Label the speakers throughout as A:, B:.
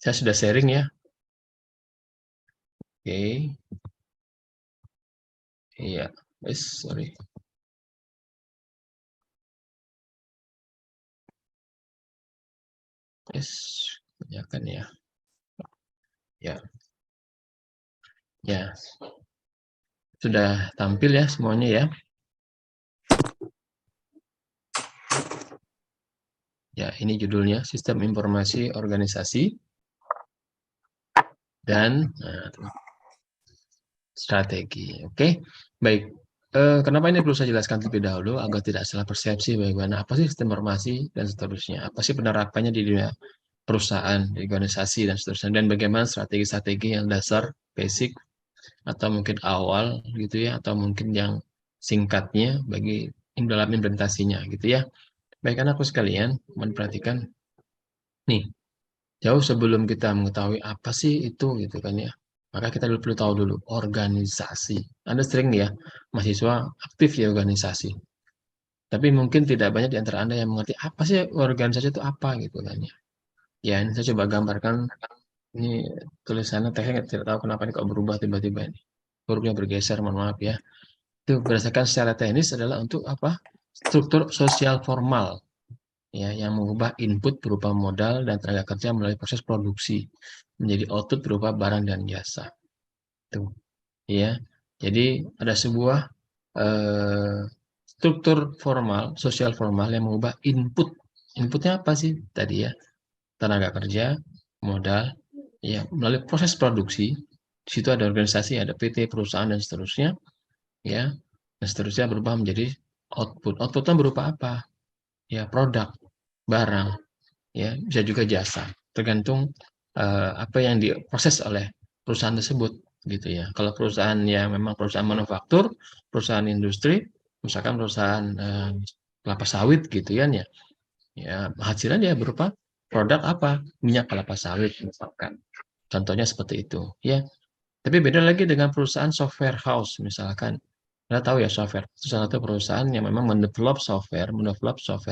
A: Saya sudah sharing ya. Oke. Iya. Sorry. Kebanyakan ya. Ya. Ya. Sudah tampil ya semuanya ya. Ya, ini judulnya Sistem Informasi Organisasi dan Strategi. Oke, baik. Kenapa ini perlu saya jelaskan terlebih dahulu agar tidak salah persepsi bagaimana apa sih sistem informasi dan seterusnya. Apa sih penerapannya di dunia perusahaan, di organisasi dan seterusnya, dan bagaimana strategi-strategi yang dasar, basic atau mungkin awal gitu ya, atau mungkin yang singkatnya bagi dalam implementasinya gitu ya. Baik anakku sekalian, mohon perhatikan nih, jauh sebelum kita mengetahui apa sih itu gitu kan ya. Maka kita perlu tahu dulu organisasi. Anda sering ya, mahasiswa aktif di organisasi. Tapi mungkin tidak banyak di antara Anda yang mengerti apa sih organisasi itu apa gitu kan ya. Ya, ini saya coba gambarkan. Ini tulisannya teknik tidak tahu kenapa ini kok berubah tiba-tiba ini. Hurufnya bergeser, mohon maaf ya. Itu berdasarkan secara teknis adalah untuk apa? Struktur sosial formal ya yang mengubah input berupa modal dan tenaga kerja melalui proses produksi menjadi output berupa barang dan jasa. Tuh, ya. Jadi ada sebuah eh, struktur formal, sosial formal yang mengubah input. Inputnya apa sih tadi ya? Tenaga kerja, modal, ya melalui proses produksi. Di situ ada organisasi, ada PT, perusahaan dan seterusnya, ya. Dan seterusnya berubah menjadi output. Outputnya berupa apa? Ya, produk, barang, ya bisa juga jasa tergantung apa yang diproses oleh perusahaan tersebut gitu ya. Kalau perusahaan yang memang perusahaan manufaktur, perusahaan industri, misalkan perusahaan kelapa sawit gitu kan ya, ya hasilnya dia berupa produk apa, minyak kelapa sawit misalkan, contohnya seperti itu ya. Tapi beda lagi dengan perusahaan software house misalkan. Anda tahu ya, software itu salah satu perusahaan yang memang mendevelop software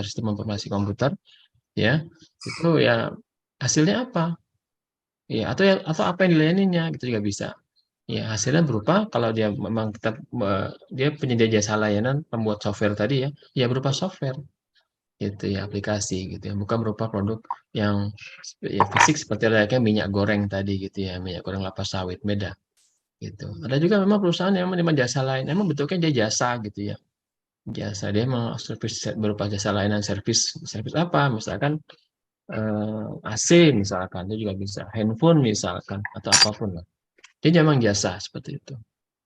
A: sistem informasi komputer ya. Itu ya hasilnya apa? Ya, atau apa yang dilayaninya gitu juga bisa. Ya, hasilnya berupa kalau dia memang dia penyedia jasa layanan pembuat software tadi ya, ya berupa software gitu ya, aplikasi gitu ya, bukan berupa produk yang ya fisik seperti layaknya minyak goreng tadi gitu ya, minyak goreng kelapa sawit beda gitu. Ada juga memang perusahaan yang menerima jasa lain, emang bentuknya dia jasa gitu ya. Jasa dia memang service berupa jasa layanan servis servis apa misalkan AC misalkan, itu juga bisa. Handphone misalkan, atau apapun lah. Jadi memang jasa seperti itu.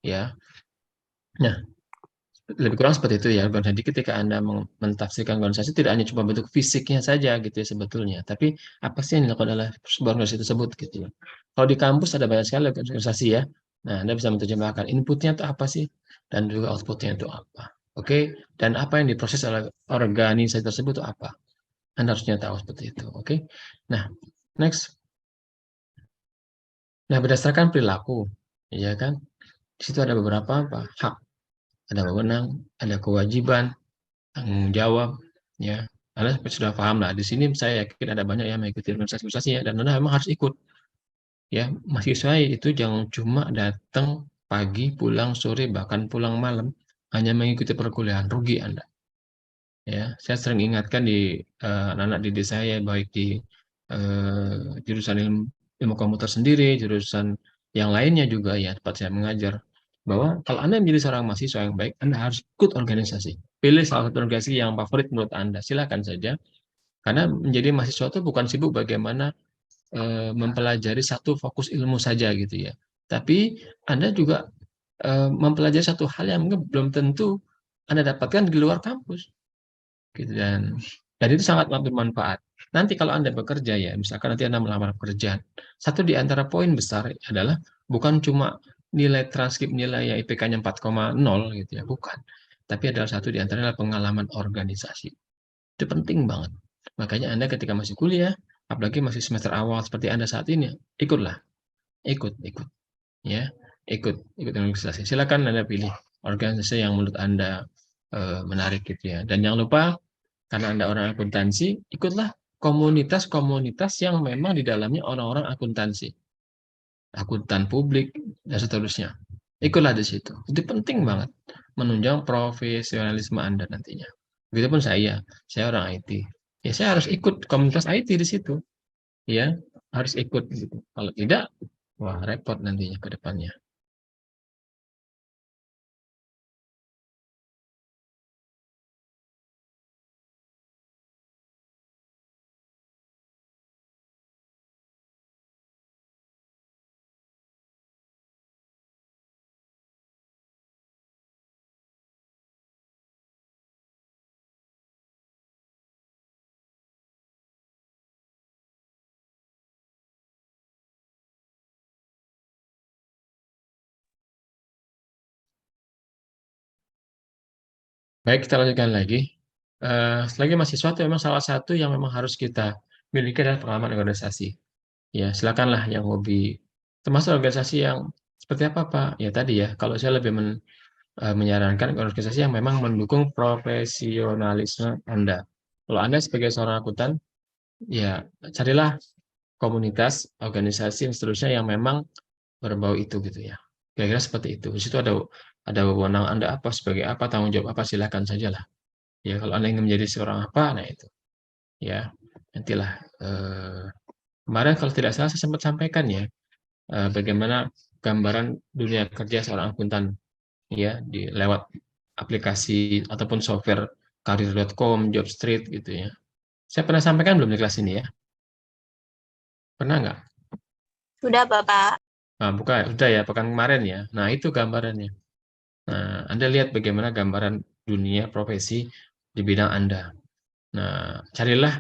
A: Ya, nah lebih kurang seperti itu ya. Organisasi ketika Anda mentafsirkan organisasi tidak hanya cuma bentuk fisiknya saja gitu ya sebetulnya, tapi apa sih yang dilakukan oleh sebuah organisasi tersebut gitu ya. Kalau di kampus ada banyak sekali organisasi ya. Nah, Anda bisa menerjemahkan inputnya itu apa sih dan juga outputnya itu apa. Oke, dan apa yang diproses oleh organisasi tersebut itu apa. Anda harusnya tahu seperti itu. Oke. Nah, next. Nah, berdasarkan perilaku, ya kan? Di situ ada beberapa apa? Hak, ada wewenang, ada kewajiban, tanggung jawab, ya. Anda sudah paham lah. Di sini saya yakin ada banyak yang mengikuti organisasi ya, dan Anda memang harus ikut. Ya, mahasiswa itu jangan cuma datang pagi, pulang sore, bahkan pulang malam hanya mengikuti perkuliahan. Rugi Anda. Ya, saya sering ingatkan di anak-anak didik saya baik di jurusan ilmu komputer sendiri, jurusan yang lainnya juga ya tempat saya mengajar bahwa kalau Anda menjadi seorang mahasiswa yang baik, Anda harus ikut organisasi. Pilih salah satu organisasi yang favorit menurut Anda, silakan saja. Karena menjadi mahasiswa itu bukan sibuk bagaimana mempelajari satu fokus ilmu saja gitu ya. Tapi Anda juga mempelajari satu hal yang mungkin belum tentu Anda dapatkan di luar kampus gitu dan itu sangat bermanfaat. Nanti kalau Anda bekerja ya, misalkan nanti Anda melamar pekerjaan, satu di antara poin besar adalah bukan cuma nilai transkrip nilai ya IPK-nya 4,0 gitu ya, bukan. Tapi adalah satu di antaranya adalah pengalaman organisasi. Itu penting banget. Makanya Anda ketika masih kuliah, apalagi masih semester awal seperti Anda saat ini, ikutlah, ikut ya, ikut organisasi. Silakan Anda pilih organisasi yang menurut Anda menarik gitu ya. Dan jangan lupa karena Anda orang akuntansi, ikutlah komunitas-komunitas yang memang di dalamnya orang-orang akuntansi, akuntan publik, dan seterusnya. Ikutlah di situ. Itu penting banget menunjang profesionalisme Anda nantinya. Begitupun saya orang IT. Ya saya harus ikut komunitas IT di situ, ya harus ikut gitu. Kalau tidak, wah repot nantinya ke depannya. Baik, kita lanjutkan lagi. Selagi mahasiswa itu memang salah satu yang memang harus kita miliki adalah pengalaman organisasi. Ya, silakanlah yang hobi, termasuk organisasi yang seperti apa, Pak? Ya tadi ya, kalau saya lebih menyarankan organisasi yang memang mendukung profesionalisme Anda. Kalau Anda sebagai seorang akuntan, ya carilah komunitas, organisasi, dan seterusnya yang memang berbau itu gitu ya. Kira-kira seperti itu. Di situ ada wewenang Anda apa, sebagai apa, tanggung jawab apa, silakan sajalah. Ya, kalau Anda ingin menjadi seorang apa, nah itu. Ya, nantilah. Kemarin kalau tidak salah saya sempat sampaikan ya, bagaimana gambaran dunia kerja seorang akuntan ya di lewat aplikasi ataupun software karir.com, Jobstreet gitu ya. Saya pernah sampaikan belum di kelas ini ya? Pernah nggak?
B: Sudah, Bapak.
A: Nah, bukan, sudah ya, pekan kemarin ya. Nah, itu gambarannya. Nah, Anda lihat bagaimana gambaran dunia profesi di bidang Anda. Nah, carilah,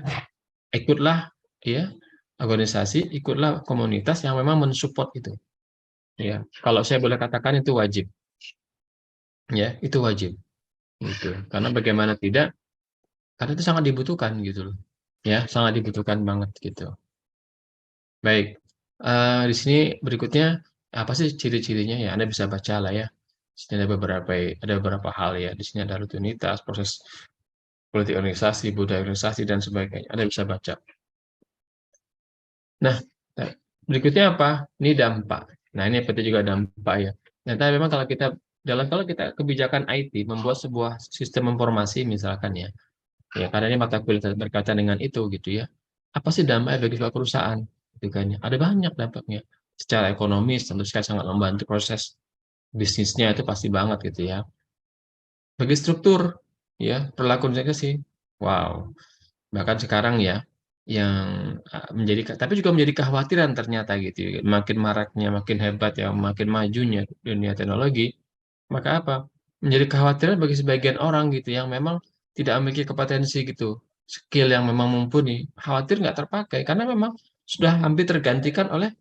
A: ikutlah ya organisasi, ikutlah komunitas yang memang mensupport itu. Ya, kalau saya boleh katakan itu wajib. Ya, itu wajib. Gitu. Karena bagaimana tidak, karena itu sangat dibutuhkan gitu loh. Ya, sangat dibutuhkan banget gitu. Baik, di sini berikutnya apa sih ciri-cirinya ya? Anda bisa baca lah ya. Di sini ada beberapa hal ya. Di sini ada rutinitas, proses politik organisasi, budaya organisasi dan sebagainya. Anda bisa baca. Nah, berikutnya apa? Ini dampak. Nah, ini penting juga dampak ya. Nah, tapi memang kalau kita kebijakan IT membuat sebuah sistem informasi misalkan ya, ya karena ini mata kuliah berkaitan dengan itu gitu ya. Apa sih dampaknya bagi sebuah perusahaan? Gitu kan ya. Ada banyak dampaknya. Secara ekonomis tentu sekali sangat membantu proses bisnisnya itu pasti banget gitu ya. Bagi struktur ya, perilaku organisasi. Wow, bahkan sekarang ya yang tapi juga menjadi kekhawatiran ternyata gitu ya. Makin maraknya, makin hebat ya, makin majunya dunia teknologi, maka apa? Menjadi kekhawatiran bagi sebagian orang gitu yang memang tidak memiliki kompetensi gitu, skill yang memang mumpuni, khawatir nggak terpakai karena memang sudah hampir tergantikan oleh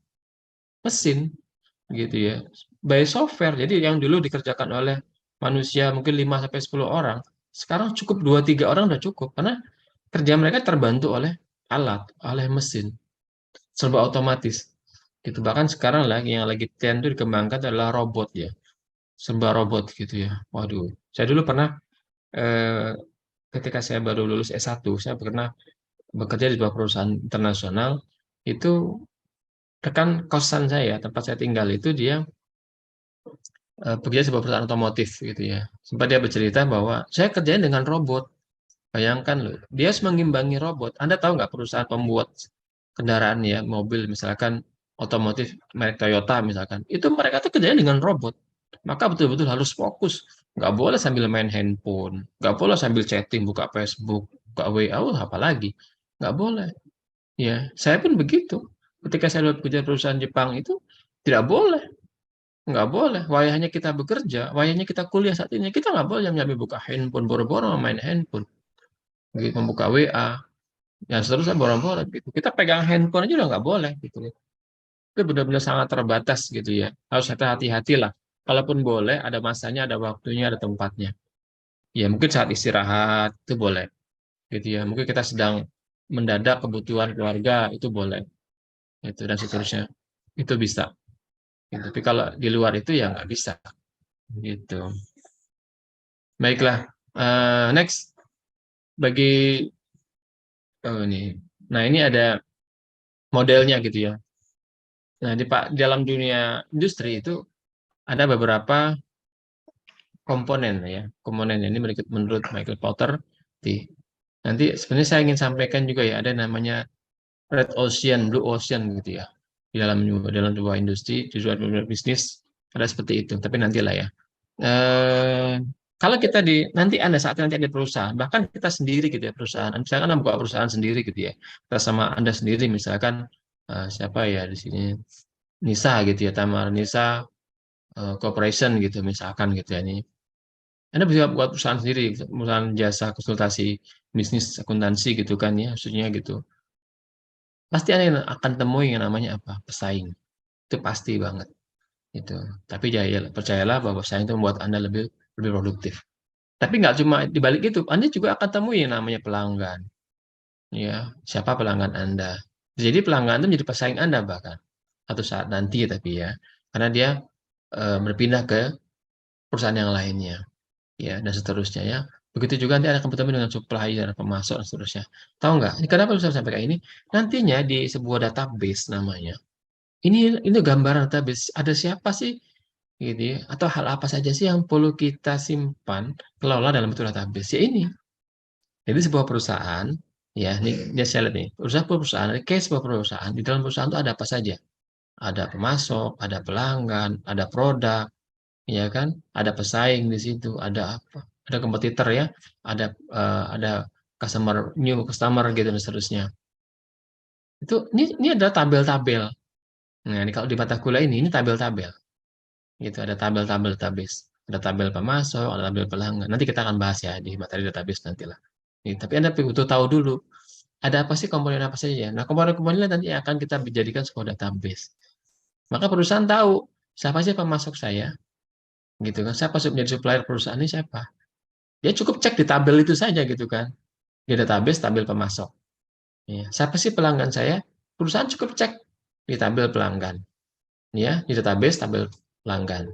A: mesin gitu ya. By software. Jadi yang dulu dikerjakan oleh manusia mungkin 5 sampai 10 orang, sekarang cukup 2 3 orang udah cukup karena kerja mereka terbantu oleh alat, oleh mesin, serba otomatis. Gitu. Bahkan sekarang lagi yang lagi trend itu dikembangkan adalah robot ya, serba robot gitu ya. Waduh, saya dulu pernah eh, ketika saya baru lulus S1, saya pernah bekerja di sebuah perusahaan internasional. Itu rekan kosan saya, tempat saya tinggal itu dia bekerja di sebuah perusahaan otomotif gitu ya. Sempat dia bercerita bahwa saya kerjain dengan robot. Bayangkan loh, dia harus mengimbangi robot. Anda tahu nggak perusahaan pembuat kendaraan ya, mobil misalkan otomotif merek Toyota misalkan, itu mereka tuh kerjanya dengan robot. Maka betul-betul harus fokus. Nggak boleh sambil main handphone, nggak boleh sambil chatting, buka Facebook, buka WA, apalagi. Nggak boleh. Ya, saya pun begitu. Ketika saya bekerja di perusahaan Jepang itu tidak boleh. Nggak boleh. Wayahnya kita bekerja, wayahnya kita kuliah saat ini, kita nggak boleh nyambi buka handphone, boro-boro main handphone, gitu, membuka WA, yang seterusnya boro-boro gitu. Kita pegang handphone aja udah nggak boleh gitu. Itu benar-benar sangat terbatas gitu ya. Harus hati-hati lah. Kalaupun boleh, ada masanya, ada waktunya, ada tempatnya. Ya mungkin saat istirahat itu boleh gitu ya. Mungkin kita sedang mendadak kebutuhan keluarga itu boleh. Itu dan seterusnya. Itu bisa. Gitu. Tapi kalau di luar itu ya nggak bisa. Gitu. Baiklah. Next bagi ini. Nah, ini ada modelnya gitu ya. Nah, di dalam dunia industri itu ada beberapa komponen ya. Komponen ini menurut Michael Porter di nanti sebenarnya saya ingin sampaikan juga ya, ada namanya Red Ocean, Blue Ocean gitu ya. Di dalam sebuah industri, di sebuah bisnis ada seperti itu. Tapi nantilah ya. Eh, Kalau kita nanti Anda saat nanti ada perusahaan, bahkan kita sendiri gitu ya perusahaan, misalkan Anda buka perusahaan sendiri gitu ya, kita sama Anda sendiri misalkan siapa ya di sini Nisa gitu ya, Tamar Nisa Corporation gitu misalkan gitu ya ini. Anda bisa buat perusahaan sendiri, perusahaan jasa konsultasi bisnis akuntansi gitu kan ya, maksudnya gitu. Pasti Anda yang akan temui yang namanya apa? Pesaing. Itu pasti banget itu. Tapi percayalah bahwa pesaing itu membuat Anda lebih lebih produktif. Tapi nggak cuma di balik itu, Anda juga akan temui yang namanya pelanggan. Ya, siapa pelanggan Anda? Jadi pelanggan itu menjadi pesaing Anda bahkan satu saat nanti tapi ya, karena dia berpindah ke perusahaan yang lainnya, ya dan seterusnya ya. Begitu juga nanti ada bertemu dengan supplier, pemasok dan seterusnya. Tahu nggak? Ini kenapa bisa sampai kayak ini? Nantinya di sebuah database namanya. Ini gambaran database. Ada siapa sih gitu ya? Atau hal apa saja sih yang perlu kita simpan, kelola dalam bentuk database? Ya ini. Jadi sebuah perusahaan, ya ini saya lihat nih, perusahaan, case sebuah perusahaan, di dalam perusahaan itu ada apa saja? Ada pemasok, ada pelanggan, ada produk, ya kan? Ada pesaing di situ, ada apa? Ada kompetitor ya, ada new customer gitu dan seterusnya. Ini adalah tabel-tabel. Nah, ini kalau di mata kuliah ini tabel-tabel. Gitu, ada tabel-tabel database. Ada tabel pemasok, ada tabel pelanggan. Nanti kita akan bahas ya di materi database nantilah. Tapi Anda butuh tahu dulu, ada apa sih komponen apa saja. Nah, komponen-komponen nanti akan kita jadikan sebuah database. Maka perusahaan tahu siapa sih pemasok saya, gitu kan? Siapa menjadi supplier perusahaan ini siapa? Dia cukup cek di tabel itu saja gitu kan. Di database tabel pemasok. Ya. Siapa sih pelanggan saya? Perusahaan cukup cek di tabel pelanggan. Ya, di database tabel pelanggan.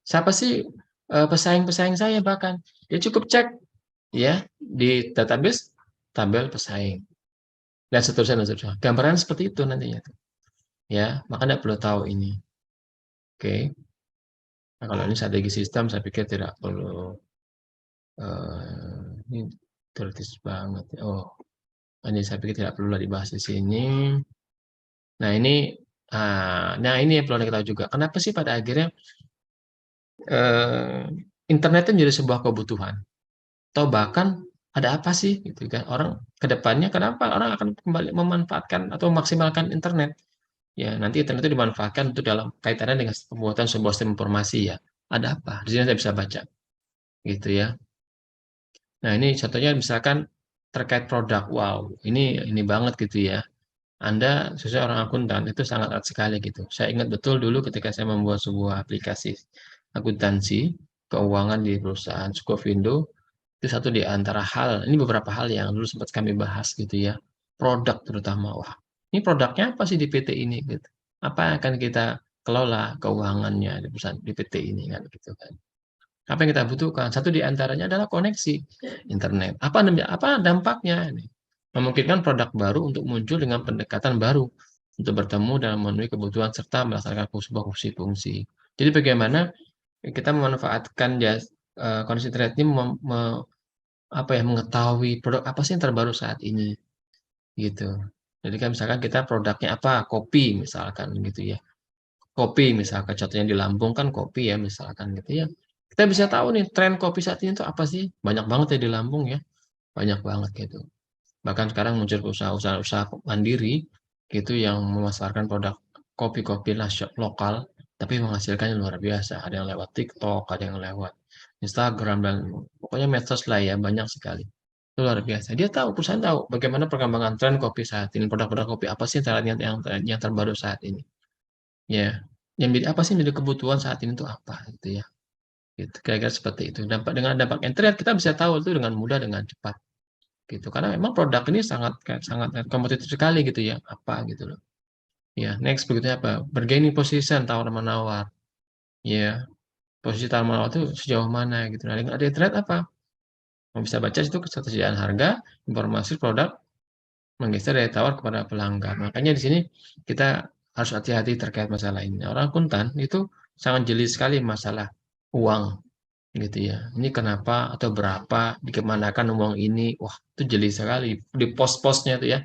A: Siapa sih pesaing-pesaing saya bahkan? Dia cukup cek ya di database tabel pesaing dan seterusnya dan seterusnya. Gambaran seperti itu nantinya. Ya, maka Anda perlu tahu ini. Oke. Nah, kalau ini strategi sistem, saya pikir tidak perlu. Ini teoritis banget. Oh, ini saya pikir tidak perlu dibahas di sini. Nah, ini yang perlu kita tahu juga. Kenapa sih pada akhirnya eh, internet itu menjadi sebuah kebutuhan? Atau bahkan ada apa sih gitu kan? Orang ke depannya kenapa orang akan kembali memanfaatkan atau memaksimalkan internet? Ya, nanti internet itu dimanfaatkan untuk dalam kaitannya dengan pembuatan sebuah sistem informasi ya. Ada apa? Di sini saya bisa baca, gitu ya. Nah, ini contohnya misalkan terkait produk. Wow, ini banget gitu ya. Anda sesuai orang akuntan itu sangat erat sekali gitu. Saya ingat betul dulu ketika saya membuat sebuah aplikasi akuntansi keuangan di perusahaan Sukovindo, itu satu di antara hal, ini beberapa hal yang dulu sempat kami bahas gitu ya. Produk terutama. Wah, ini produknya apa sih di PT ini gitu. Apa yang akan kita kelola keuangannya di perusahaan di PT ini kan gitu kan. Apa yang kita butuhkan? Satu di antaranya adalah koneksi internet. Apa dampaknya? Memungkinkan produk baru untuk muncul dengan pendekatan baru untuk bertemu dan memenuhi kebutuhan serta melaksanakan sebuah fungsi-fungsi. Jadi bagaimana kita memanfaatkan kondisi internet ini apa ya mengetahui produk apa sih yang terbaru saat ini gitu. Jadi kan misalkan kita produknya apa? Kopi misalkan gitu ya. Kopi misalkan contohnya di Lampung kan kopi ya misalkan gitu ya. Kita bisa tahu nih tren kopi saat ini tuh apa sih? Banyak banget ya di Lampung ya. Banyak banget gitu. Bahkan sekarang muncul usaha-usaha mandiri gitu yang memasarkan produk kopi-kopi lokal tapi menghasilkannya luar biasa. Ada yang lewat TikTok, ada yang lewat Instagram dan pokoknya medsos lah ya banyak sekali. Itu luar biasa. Dia tahu, perusahaan tahu bagaimana perkembangan tren kopi saat ini, produk-produk kopi apa sih yang terbaru saat ini. Ya, yang jadi apa sih yang jadi kebutuhan saat ini itu apa gitu ya. Gitu. Kira-kira seperti itu. Dengan dampak internet kita bisa tahu itu dengan mudah dengan cepat gitu. Karena memang produk ini sangat sangat kompetitif sekali gitu ya. Apa gitu loh. Ya, next berikutnya apa? Bargaining position tawar menawar. Ya, posisi tawar menawar itu sejauh mana gitu. Nah, dengan ada internet apa? Mau bisa baca itu ketersediaan harga, informasi produk menggeser daya tawar kepada pelanggan. Makanya di sini kita harus hati-hati terkait masalah ini. Orang Kuntan itu sangat jeli sekali masalah uang gitu ya. Ini kenapa atau berapa dikemanakan uang ini? Wah, itu jeli sekali di pos-posnya itu ya.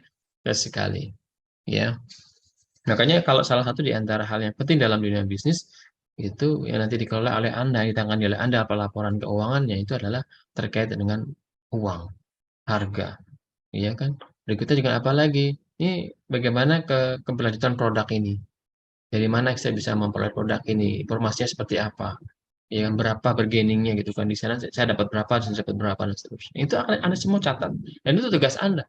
A: Jelas sekali ya. Makanya kalau salah satu di antara hal yang penting dalam dunia bisnis itu yang nanti dikelola oleh Anda, ditangani oleh Anda pelaporan keuangannya itu adalah terkait dengan uang, harga. Iya kan? Berikutnya juga apa lagi? Ini bagaimana keberlanjutan produk ini? Dari mana saya bisa memperoleh produk ini? Informasinya seperti apa? Ya, berapa bargainingnya gitu kan? Di sana saya dapat berapa, saya dapat berapa dan seterusnya. Itu akan Anda semua catat. Dan itu tugas Anda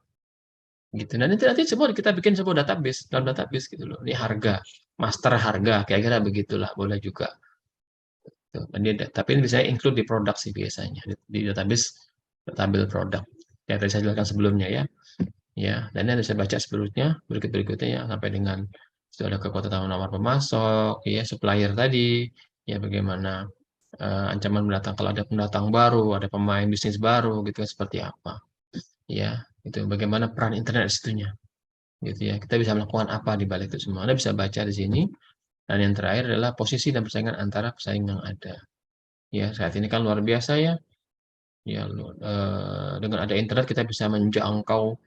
A: gitu. Dan nanti semua kita bikin sebuah database, dalam database gitu loh. Ini harga, master harga, kira-kira begitulah. Boleh juga. Tuh, tapi ini bisa include di produk sih biasanya di database tabel produk yang tadi saya jelaskan sebelumnya ya. Ya, dan Anda bisa baca seterusnya, berikut-berikutnya ya, sampai dengan sudah ada kekuatan nomor pemasok, ya, supplier tadi, ya bagaimana ancaman mendatang kalau ada pendatang baru, ada pemain bisnis baru, gitu kan, seperti apa, ya, itu bagaimana peran internet di situnya, gitu ya. Kita bisa melakukan apa di balik itu semua. Anda bisa baca di sini. Dan yang terakhir adalah posisi dan persaingan antara pesaing yang ada. Ya, saat ini kan luar biasa ya. Ya, dengan ada internet kita bisa menjangkau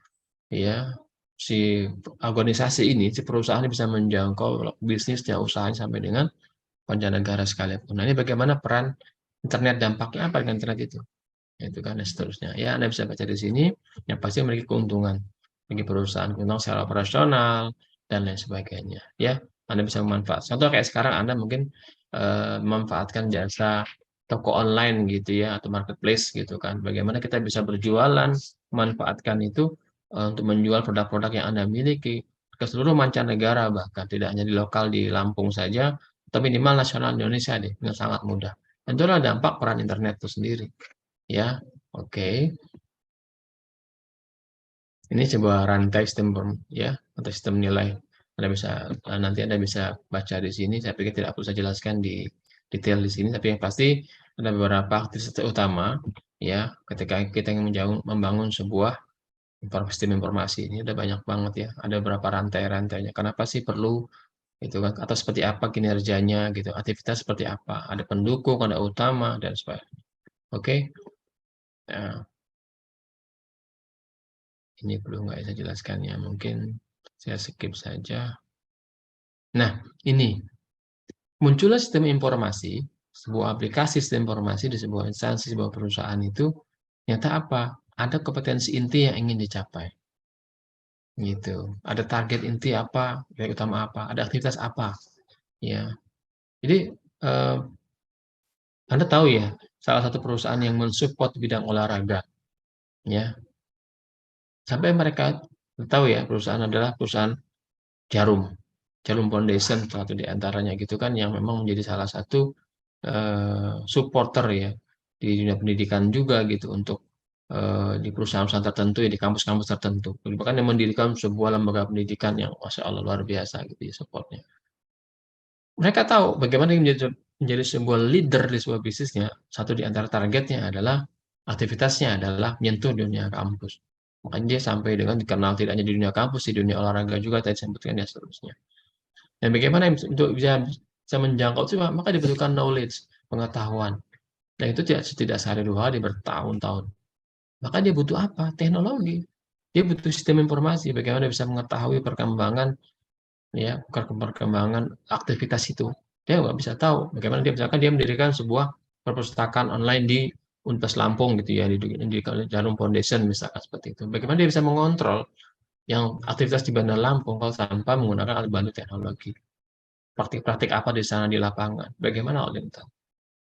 A: ya si organisasi ini, si perusahaan ini bisa menjangkau bisnisnya, usahanya sampai dengan mancanegara sekalipun. Nah, ini bagaimana peran internet, dampaknya apa dengan internet itu? Itu kan dan seterusnya. Ya, Anda bisa baca di sini, yang pasti memiliki keuntungan bagi perusahaan, keuntungan secara operasional dan lain sebagainya. Ya, Anda bisa memanfaatkan. Contoh kayak sekarang Anda mungkin memanfaatkan jasa toko online gitu ya atau marketplace gitu kan. Bagaimana kita bisa berjualan, memanfaatkan itu untuk menjual produk-produk yang Anda miliki ke seluruh mancanegara bahkan tidak hanya di lokal di Lampung saja, tapi minimal nasional Indonesia deh dengan sangat mudah. Dan itulah dampak peran internet itu sendiri. Ya, oke. Ini sebuah rantai sistem ya, atau sistem nilai. Anda bisa nanti Anda bisa baca di sini. Saya pikir tidak perlu saya jelaskan di detail di sini, tapi yang pasti ada beberapa aktivitas utama ya ketika kita ingin membangun sebuah sistem informasi ini ada banyak banget ya. Ada beberapa rantai-rantainya. Kenapa sih perlu itu kan atau seperti apa kinerjanya gitu, aktivitas seperti apa, ada pendukung, ada utama dan sebagainya. Oke. Nah, ini perlu nggak saya jelaskan ya, mungkin saya skip saja. Nah, ini munculnya sistem informasi, sebuah aplikasi sistem informasi di sebuah instansi, sebuah perusahaan itu, nyata apa? Ada kompetensi inti yang ingin dicapai, gitu. Ada target inti apa, yang utama apa, ada aktivitas apa, ya. Jadi, eh, Anda tahu ya, salah satu perusahaan yang mensupport bidang olahraga, ya, sampai mereka tahu ya, perusahaan adalah perusahaan Jarum. Jarum Foundation satu di antaranya gitu kan yang memang menjadi salah satu supporter ya di dunia pendidikan juga gitu untuk di perusahaan-perusahaan tertentu ya di kampus-kampus tertentu. Bahkan yang mendirikan sebuah lembaga pendidikan yang masya Allah luar biasa gitu ya supportnya. Mereka tahu bagaimana menjadi sebuah leader di sebuah bisnisnya. Satu di antara targetnya adalah aktivitasnya adalah menyentuh dunia kampus. Makanya dia sampai dengan dikenal tidak hanya di dunia kampus, di dunia olahraga juga tadi saya sebutkan dan seterusnya. Dan bagaimana untuk bisa menjangkau itu, maka dibutuhkan knowledge, pengetahuan. Dan itu tidak sehari dua hari, bertahun-tahun. Maka dia butuh apa? Teknologi. Dia butuh sistem informasi, bagaimana bisa mengetahui perkembangan ya perkembangan aktivitas itu. Dia nggak bisa tahu bagaimana dia misalkan dia mendirikan sebuah perpustakaan online di Universitas Lampung gitu ya di Jarum Foundation misalkan seperti itu. Bagaimana dia bisa mengontrol yang aktivitas di Bandar Lampung kalau tanpa menggunakan alat bantu teknologi. Praktik-praktik apa di sana di lapangan? Bagaimana Olimta?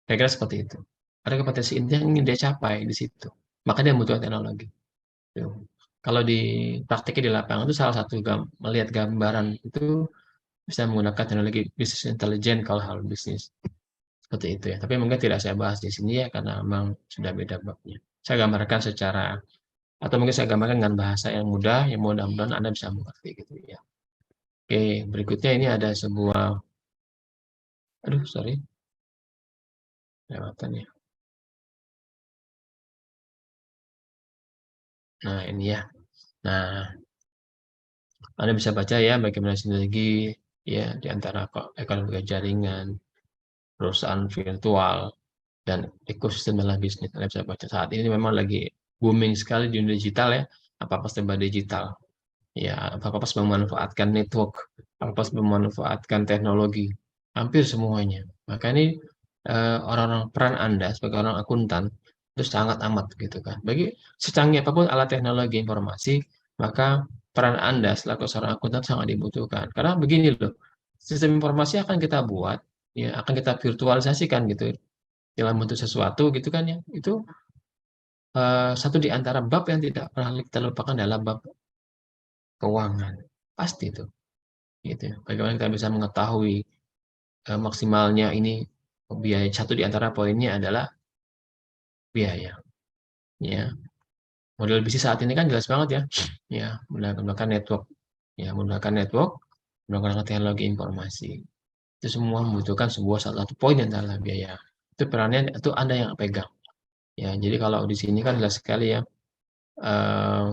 A: Kira-kira seperti itu. Ada kompetensi inti yang ingin dia capai di situ. Maka dia membutuhkan teknologi. Tuh. Kalau di praktiknya di lapangan itu salah satu melihat gambaran itu bisa menggunakan teknologi bisnis intelijen kalau hal bisnis. Seperti itu ya. Tapi mungkin tidak saya bahas di sini ya karena memang sudah beda babnya. Saya gambarkan secara atau mungkin saya gambarkan dengan bahasa yang mudah yang mudah-mudahan Anda bisa mengerti gitu ya. Oke, berikutnya ini ada sebuah aduh sorry, lewatan ya. Nah, ini ya. Nah, Anda bisa baca ya bagaimana sinergi ya di antara ekonomi jaringan, perusahaan virtual, dan ekosistem dalam bisnis. Anda bisa baca saat ini memang lagi booming sekali di dunia digital ya, apa-apa serba digital. Ya, apa-apa memanfaatkan network, apa-apa memanfaatkan teknologi, hampir semuanya. Maka ini orang-orang peran Anda sebagai orang akuntan itu sangat amat gitu kan. Bagi secanggih apapun alat teknologi informasi, maka peran Anda selaku seorang akuntan sangat dibutuhkan. Karena begini loh, sistem informasi akan kita buat, ya akan kita virtualisasikan gitu dalam bentuk sesuatu gitu kan ya. Itu satu di antara bab yang tidak pernah kita lupakan adalah bab keuangan. Pasti itu. Gitu ya. Bagaimana kita bisa mengetahui maksimalnya ini biaya satu di antara poinnya adalah biaya. Ya, model bisnis saat ini kan jelas banget ya. Ya, menggunakan network, ya menggunakan network, menggunakan teknologi informasi. Itu semua membutuhkan sebuah salah satu poin yang adalah biaya. Itu perannya itu Anda yang pegang. Ya, jadi kalau di sini kan jelas sekali ya. eh,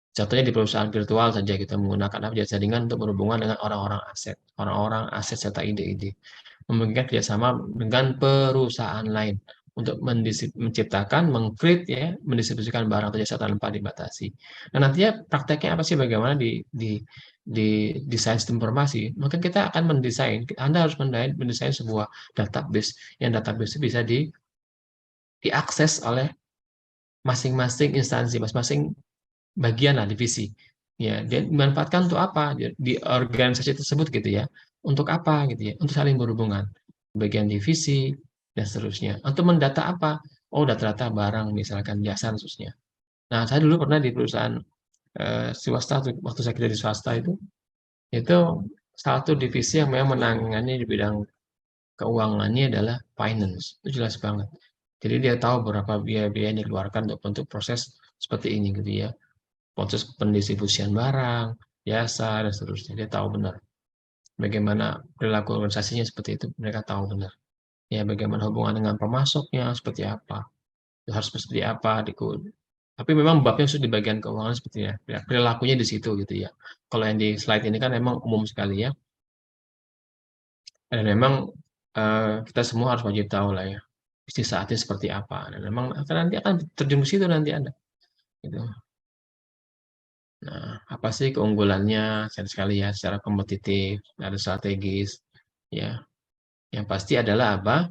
A: Contohnya di perusahaan virtual saja kita menggunakan apa jaringan untuk berhubungan dengan orang-orang aset serta ide-ide, memungkinkan kerjasama dengan perusahaan lain untuk menciptakan, mengcreate, ya, mendistribusikan barang atau jasa tanpa dibatasi. Nah, nantinya prakteknya apa sih? Bagaimana di desain sistem informasi? Maka kita akan mendesain. Anda harus mendesain sebuah database yang database itu bisa diakses oleh masing-masing instansi, masing-masing bagian lah divisi. Ya, dia dimanfaatkan untuk apa? Di organisasi tersebut gitu ya. Untuk apa gitu ya? Untuk saling berhubungan. Bagian divisi dan seterusnya. Untuk mendata apa? Oh, data-data barang misalkan jasa khususnya. Nah, saya dulu pernah di perusahaan swasta waktu saya kerja di swasta itu salah satu divisi yang memang menangani di bidang keuangannya adalah finance. Itu jelas banget. Jadi dia tahu berapa biaya-biaya yang dikeluarkan untuk proses seperti ini gitu ya, proses pendistribusian barang, jasa, dan seterusnya. Dia tahu benar bagaimana perilaku organisasinya seperti itu. Mereka tahu benar. Ya, bagaimana hubungan dengan pemasoknya, seperti apa. Itu harus seperti apa. Tapi memang babnya sudah di bagian keuangan seperti ya. Perilakunya di situ gitu ya. Kalau yang di slide ini kan memang umum sekali ya. Dan memang kita semua harus wajib tahu lah ya. Bisnis saatnya seperti apa. Dan memang nanti akan terjun ke situ nanti Anda. Gitu. Nah, apa sih keunggulannya? Sekali ya, secara kompetitif, ada strategis, ya. Yang pasti adalah apa?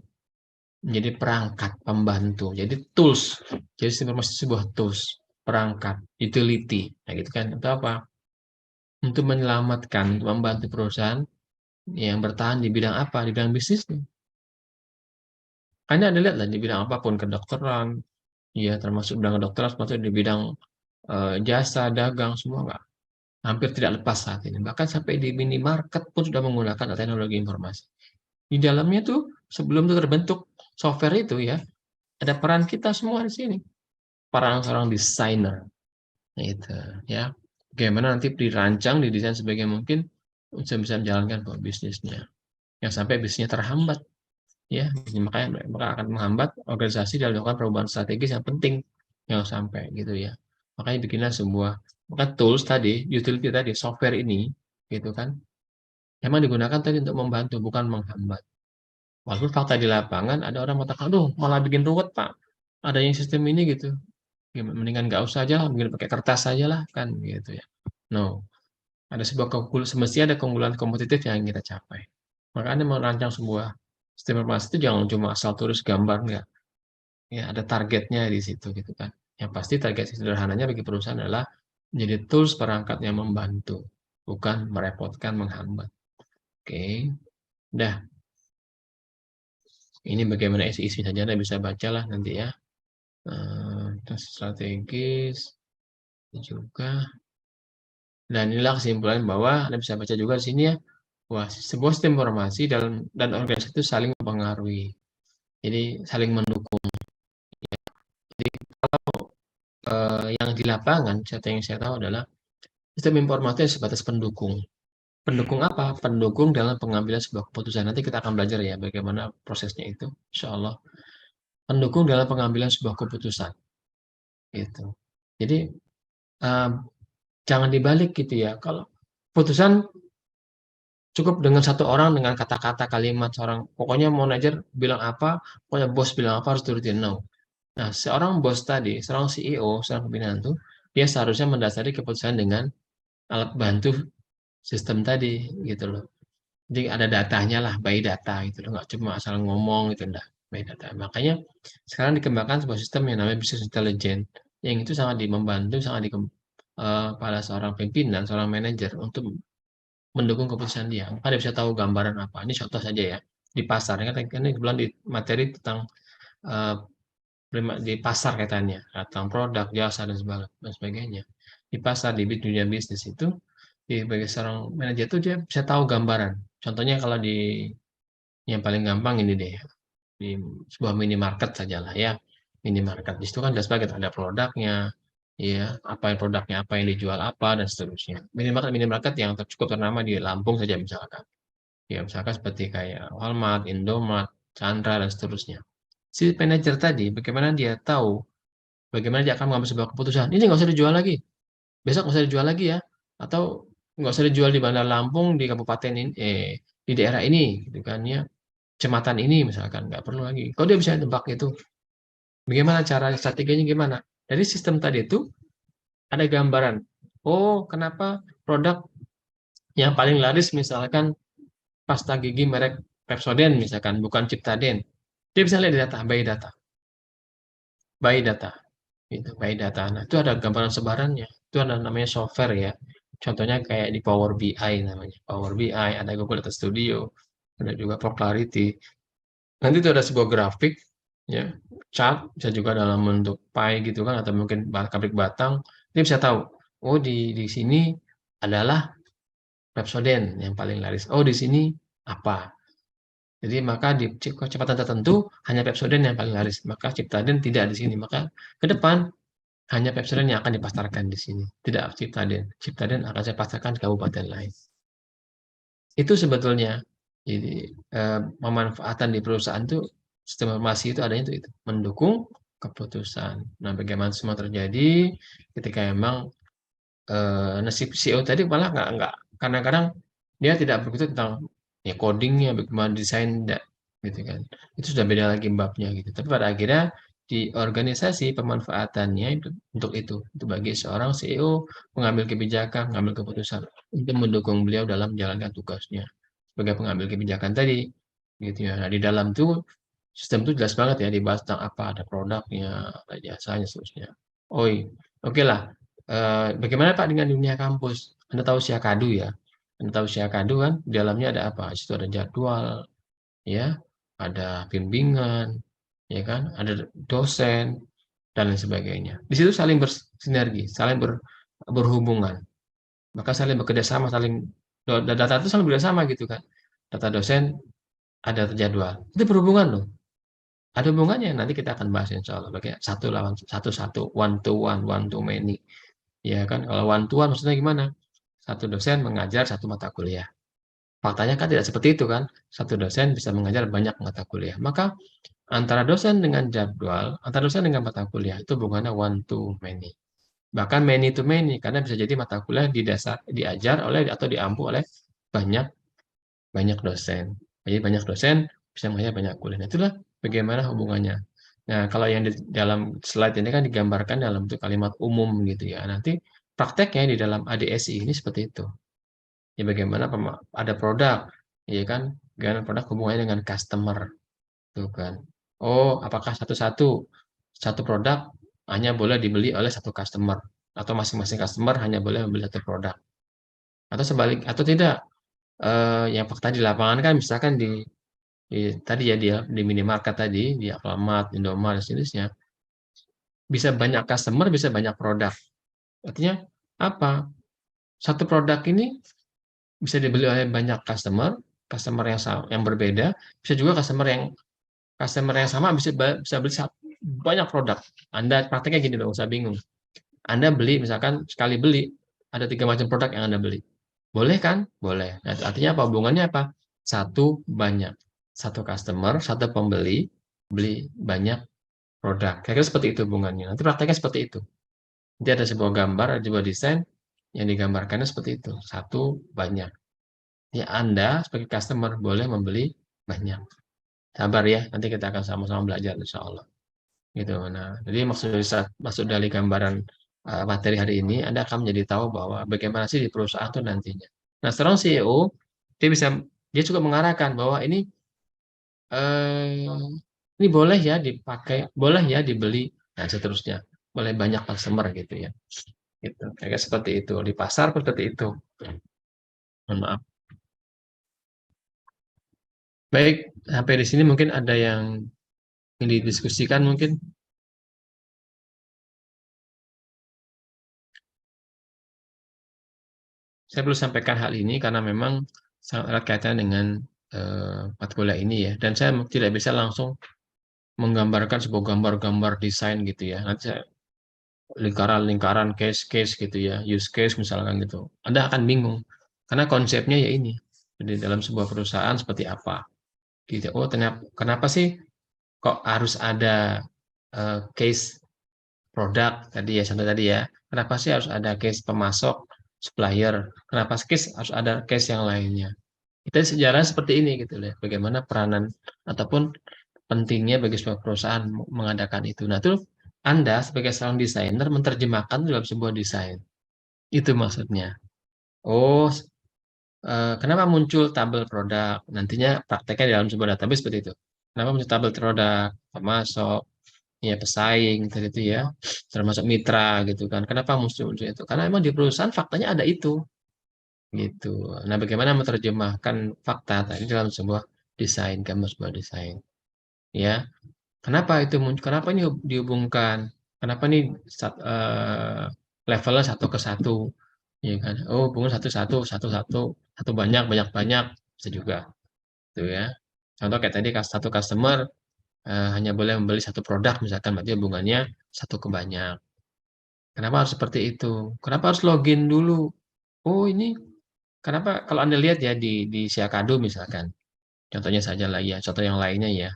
A: Menjadi perangkat pembantu. Jadi tools. Jadi informasi sebuah tools, perangkat, utility. Nah, gitu kan. Itu apa? Untuk menyelamatkan, untuk membantu perusahaan yang bertahan di bidang apa? Di bidang bisnis. Anda ada lihat lah di bidang apapun, kedokteran, ya termasuk bidang kedokteran, termasuk di bidang jasa, dagang, semua nggak hampir tidak lepas saat ini. Bahkan sampai di minimarket pun sudah menggunakan teknologi informasi. Di dalamnya tuh sebelum itu terbentuk software itu ya, ada peran kita semua di sini. Para seorang desainer. Nah, itu ya. Bagaimana nanti dirancang, didesain sebagai mungkin bisa menjalankan bisnisnya. Yang sampai bisnisnya terhambat ya. Makanya maka akan menghambat organisasi dalam melakukan perubahan strategis yang penting yang sampai gitu ya. Makanya bikinlah sebuah maka tools tadi, utility tadi, software ini gitu kan. Memang digunakan tadi untuk membantu, bukan menghambat. Walaupun fakta di lapangan ada orang mengatakan, aduh malah bikin ruwet Pak. Ada yang sistem ini gitu. Mendingan nggak usah aja lah, mungkin pakai kertas saja lah kan gitu ya. No, ada sebuah keunggulan, semestinya ada keunggulan kompetitif yang ingin kita capai. Makanya merancang sebuah sistem informasi itu jangan cuma asal tulis gambar enggak. Ya, ada targetnya di situ gitu kan. Yang pasti target sederhananya bagi perusahaan adalah menjadi tools perangkat yang membantu, bukan merepotkan, menghambat. Oke. Dah, ini bagaimana isi-isi saja Anda bisa bacalah nanti ya. Strategis juga. Dan inilah kesimpulan bahwa Anda bisa baca juga di sini ya. Wah, sebuah sistem informasi dan organisasi itu saling mempengaruhi. Jadi saling mendukung. Jadi yang di lapangan, yang saya tahu adalah sistem informasi sebatas pendukung. Pendukung apa? Pendukung dalam pengambilan sebuah keputusan. Nanti kita akan belajar ya bagaimana prosesnya itu, insya Allah. Pendukung dalam pengambilan sebuah keputusan. Gitu. Jadi um, jangan dibalik gitu ya. keputusan cukup dengan satu orang dengan kata-kata kalimat seorang, pokoknya manajer bilang apa, pokoknya bos bilang apa harus turutin, no. Nah, seorang bos tadi, seorang CEO, seorang pimpinan itu, dia seharusnya mendasari keputusan dengan alat bantu sistem tadi, gitu loh. Jadi ada datanya lah, by data gitu loh, nggak cuma asal ngomong gitu, enggak, by data. Makanya sekarang dikembangkan sebuah sistem yang namanya business intelligence, yang itu sangat membantu, sangat pada seorang pimpinan, seorang manajer untuk mendukung keputusan dia. Maka dia bisa tahu gambaran apa. Ini contoh saja ya, di pasar, kan ini kebetulan di materi tentang eh, di pasar katanya, tentang produk, jasa, dan sebagainya. Di pasar, di dunia bisnis itu, bagi seorang manajer itu dia bisa tahu gambaran. Contohnya kalau di yang paling gampang ini deh, di sebuah minimarket sajalah ya. Minimarket di situ kan jelas banget ada produknya, ya, apa yang produknya, apa yang dijual apa dan seterusnya. Minimarket yang cukup ternama di Lampung saja misalkan. Ya, misalkan seperti kayak Walmart, Indomart, Chandra dan seterusnya. Si manajer tadi bagaimana dia tahu, bagaimana dia akan mengambil sebuah keputusan. Ini nggak usah dijual lagi, besok nggak usah dijual lagi ya, atau nggak usah dijual di Bandar Lampung, di kabupaten ini, di daerah ini, gitu kan ya, kecamatan ini misalkan, nggak perlu lagi. Kalau dia bisa tebak itu, bagaimana cara strateginya gimana? Dari sistem tadi itu ada gambaran. Oh, kenapa produk yang paling laris misalkan pasta gigi merek Pepsodent misalkan, bukan Ciptaden. Dia bisa lihat di data, by data. Itu by data. Nah, itu ada gambaran sebarannya. Itu ada namanya software ya. Contohnya kayak di Power BI namanya. Power BI, ada Google Data Studio, ada juga For Clarity. Nanti itu ada sebuah grafik, ya, chart, bisa juga dalam bentuk pie gitu kan, atau mungkin grafik batang. Dia bisa tahu, oh di sini adalah Pepsodent yang paling laris. Oh di sini apa? Jadi maka di kecepatan tertentu hanya Pepsodent yang paling laris. Maka Ciptaden tidak di sini. Maka ke depan hanya Pepsodent yang akan dipasarkan di sini, tidak Ciptaden. Ciptaden akan saya pasarkan di kabupaten lain. Itu sebetulnya. Jadi pemanfaatan di perusahaan itu, sistem informasi itu adanya itu mendukung keputusan. Nah, bagaimana semua terjadi ketika memang nasib CEO tadi malah nggak kadang-kadang dia tidak berpikir tentang ya codingnya, bagaimana desain, gitu kan. Itu sudah beda lagi babnya gitu. Tapi pada akhirnya di organisasi pemanfaatannya itu untuk itu bagi seorang CEO mengambil kebijakan, mengambil keputusan untuk mendukung beliau dalam menjalankan tugasnya sebagai pengambil kebijakan tadi, gitu ya. Nah, di dalam tuh sistem itu jelas banget ya dibahas tentang apa, ada produknya, ada jasanya, seterusnya. Oh, oke lah. Bagaimana Pak dengan dunia kampus? Anda tahu Siakadu ya? Anda tahu Siakadu kan? Di dalamnya ada apa? Di situ ada jadwal, ya, ada bimbingan, ya kan? Ada dosen dan lain sebagainya. Di situ saling bersinergi, saling berhubungan, maka saling bekerja sama, data itu saling bekerja sama gitu kan. Data dosen ada terjadwal. Itu berhubungan loh. Ada hubungannya, nanti kita akan bahas insya Allah. Bagaimana satu lawan satu, one to many. Ya kan, kalau one to one maksudnya gimana? Satu dosen mengajar satu mata kuliah. Faktanya kan tidak seperti itu kan. Satu dosen bisa mengajar banyak mata kuliah. Maka antara dosen dengan jadwal, antara dosen dengan mata kuliah itu hubungannya one to many. Bahkan many to many, karena bisa jadi mata kuliah diajar oleh atau diampu oleh banyak banyak dosen. Jadi banyak dosen bisa mengajar banyak kuliah. Nah, itulah bagaimana hubungannya. Nah, kalau yang di dalam slide ini kan digambarkan dalam bentuk kalimat umum gitu ya. Nanti prakteknya di dalam ADSI ini seperti itu. Ya, bagaimana ada produk, ya kan? Bagaimana produk hubungannya dengan customer, tuh kan? Oh, apakah satu produk hanya boleh dibeli oleh satu customer, atau masing-masing customer hanya boleh membeli satu produk, atau sebalik, atau tidak? Yang fakta di lapangan kan misalkan tadi ya dia di minimarket tadi, di Alfamart, Indomaret, dan sejenisnya, bisa banyak customer, bisa banyak produk. Artinya apa? Satu produk ini bisa dibeli oleh banyak customer, customer yang berbeda, bisa juga customer yang sama bisa beli banyak produk. Anda prakteknya gini dong, usah bingung. Anda beli misalkan sekali beli ada 3 macam produk yang Anda beli. Boleh kan? Boleh. Nah, artinya apa? Hubungannya apa? Satu banyak. Satu customer, satu pembeli, beli banyak produk. Kira-kira seperti itu hubungannya. Nanti prakteknya seperti itu. Nanti ada sebuah gambar, ada sebuah desain, Yang digambarkannya seperti itu, satu banyak. Ya Anda sebagai customer boleh membeli banyak. Sabar ya, nanti kita akan sama-sama belajar insya Allah. Gitu. Nah, jadi maksud dari gambaran materi hari ini, Anda akan menjadi tahu bahwa bagaimana sih di perusahaan itu nantinya. Nah, sekarang CEO dia juga mengarahkan bahwa eh, ini boleh ya dipakai, boleh ya dibeli, dan seterusnya. Boleh banyak customer gitu ya. Gitu. Kayak seperti itu. Di pasar pun seperti itu. Mohon maaf. Baik, sampai di sini mungkin ada yang ingin didiskusikan mungkin. Saya perlu sampaikan hal ini karena memang sangat erat kaitan dengan matkul ini ya. Dan saya tidak bisa langsung menggambarkan sebuah gambar-gambar desain gitu ya. Nanti saya lingkaran-lingkaran case-case gitu ya, use case misalkan gitu. Anda akan bingung karena konsepnya ya ini. Jadi dalam sebuah perusahaan seperti apa gitu. Oh, ternyata kenapa sih kok harus ada case produk tadi ya, contoh tadi ya. Kenapa sih harus ada case pemasok, supplier? Kenapa case harus ada case yang lainnya? Itu sejarah seperti ini gitu loh. Bagaimana peranan ataupun pentingnya bagi sebuah perusahaan mengadakan itu. Nah, itu Anda sebagai seorang desainer menerjemahkan dalam sebuah desain. Itu maksudnya. Oh, kenapa muncul tabel produk? Nantinya prakteknya dalam sebuah database seperti itu. Kenapa muncul tabel produk? Pemasok, ya pesaing, tadi itu ya, termasuk mitra gitu kan. Kenapa muncul itu? Karena emang di perusahaan faktanya ada itu. Gitu. Nah, bagaimana menerjemahkan fakta tadi dalam sebuah desain, gambar sebuah desain. Ya, kenapa itu muncul? Kenapa ini dihubungkan? Kenapa ini levelnya satu ke satu? Ya kan? Oh, hubungan satu satu satu satu satu banyak banyak banyak bisa juga, tuh ya. Contoh kayak tadi satu customer hanya boleh membeli satu produk misalkan, berarti hubungannya satu ke banyak. Kenapa harus seperti itu? Kenapa harus login dulu? Oh, ini kenapa kalau Anda lihat ya di Siakado misalkan, contohnya saja lah ya, contoh yang lainnya ya.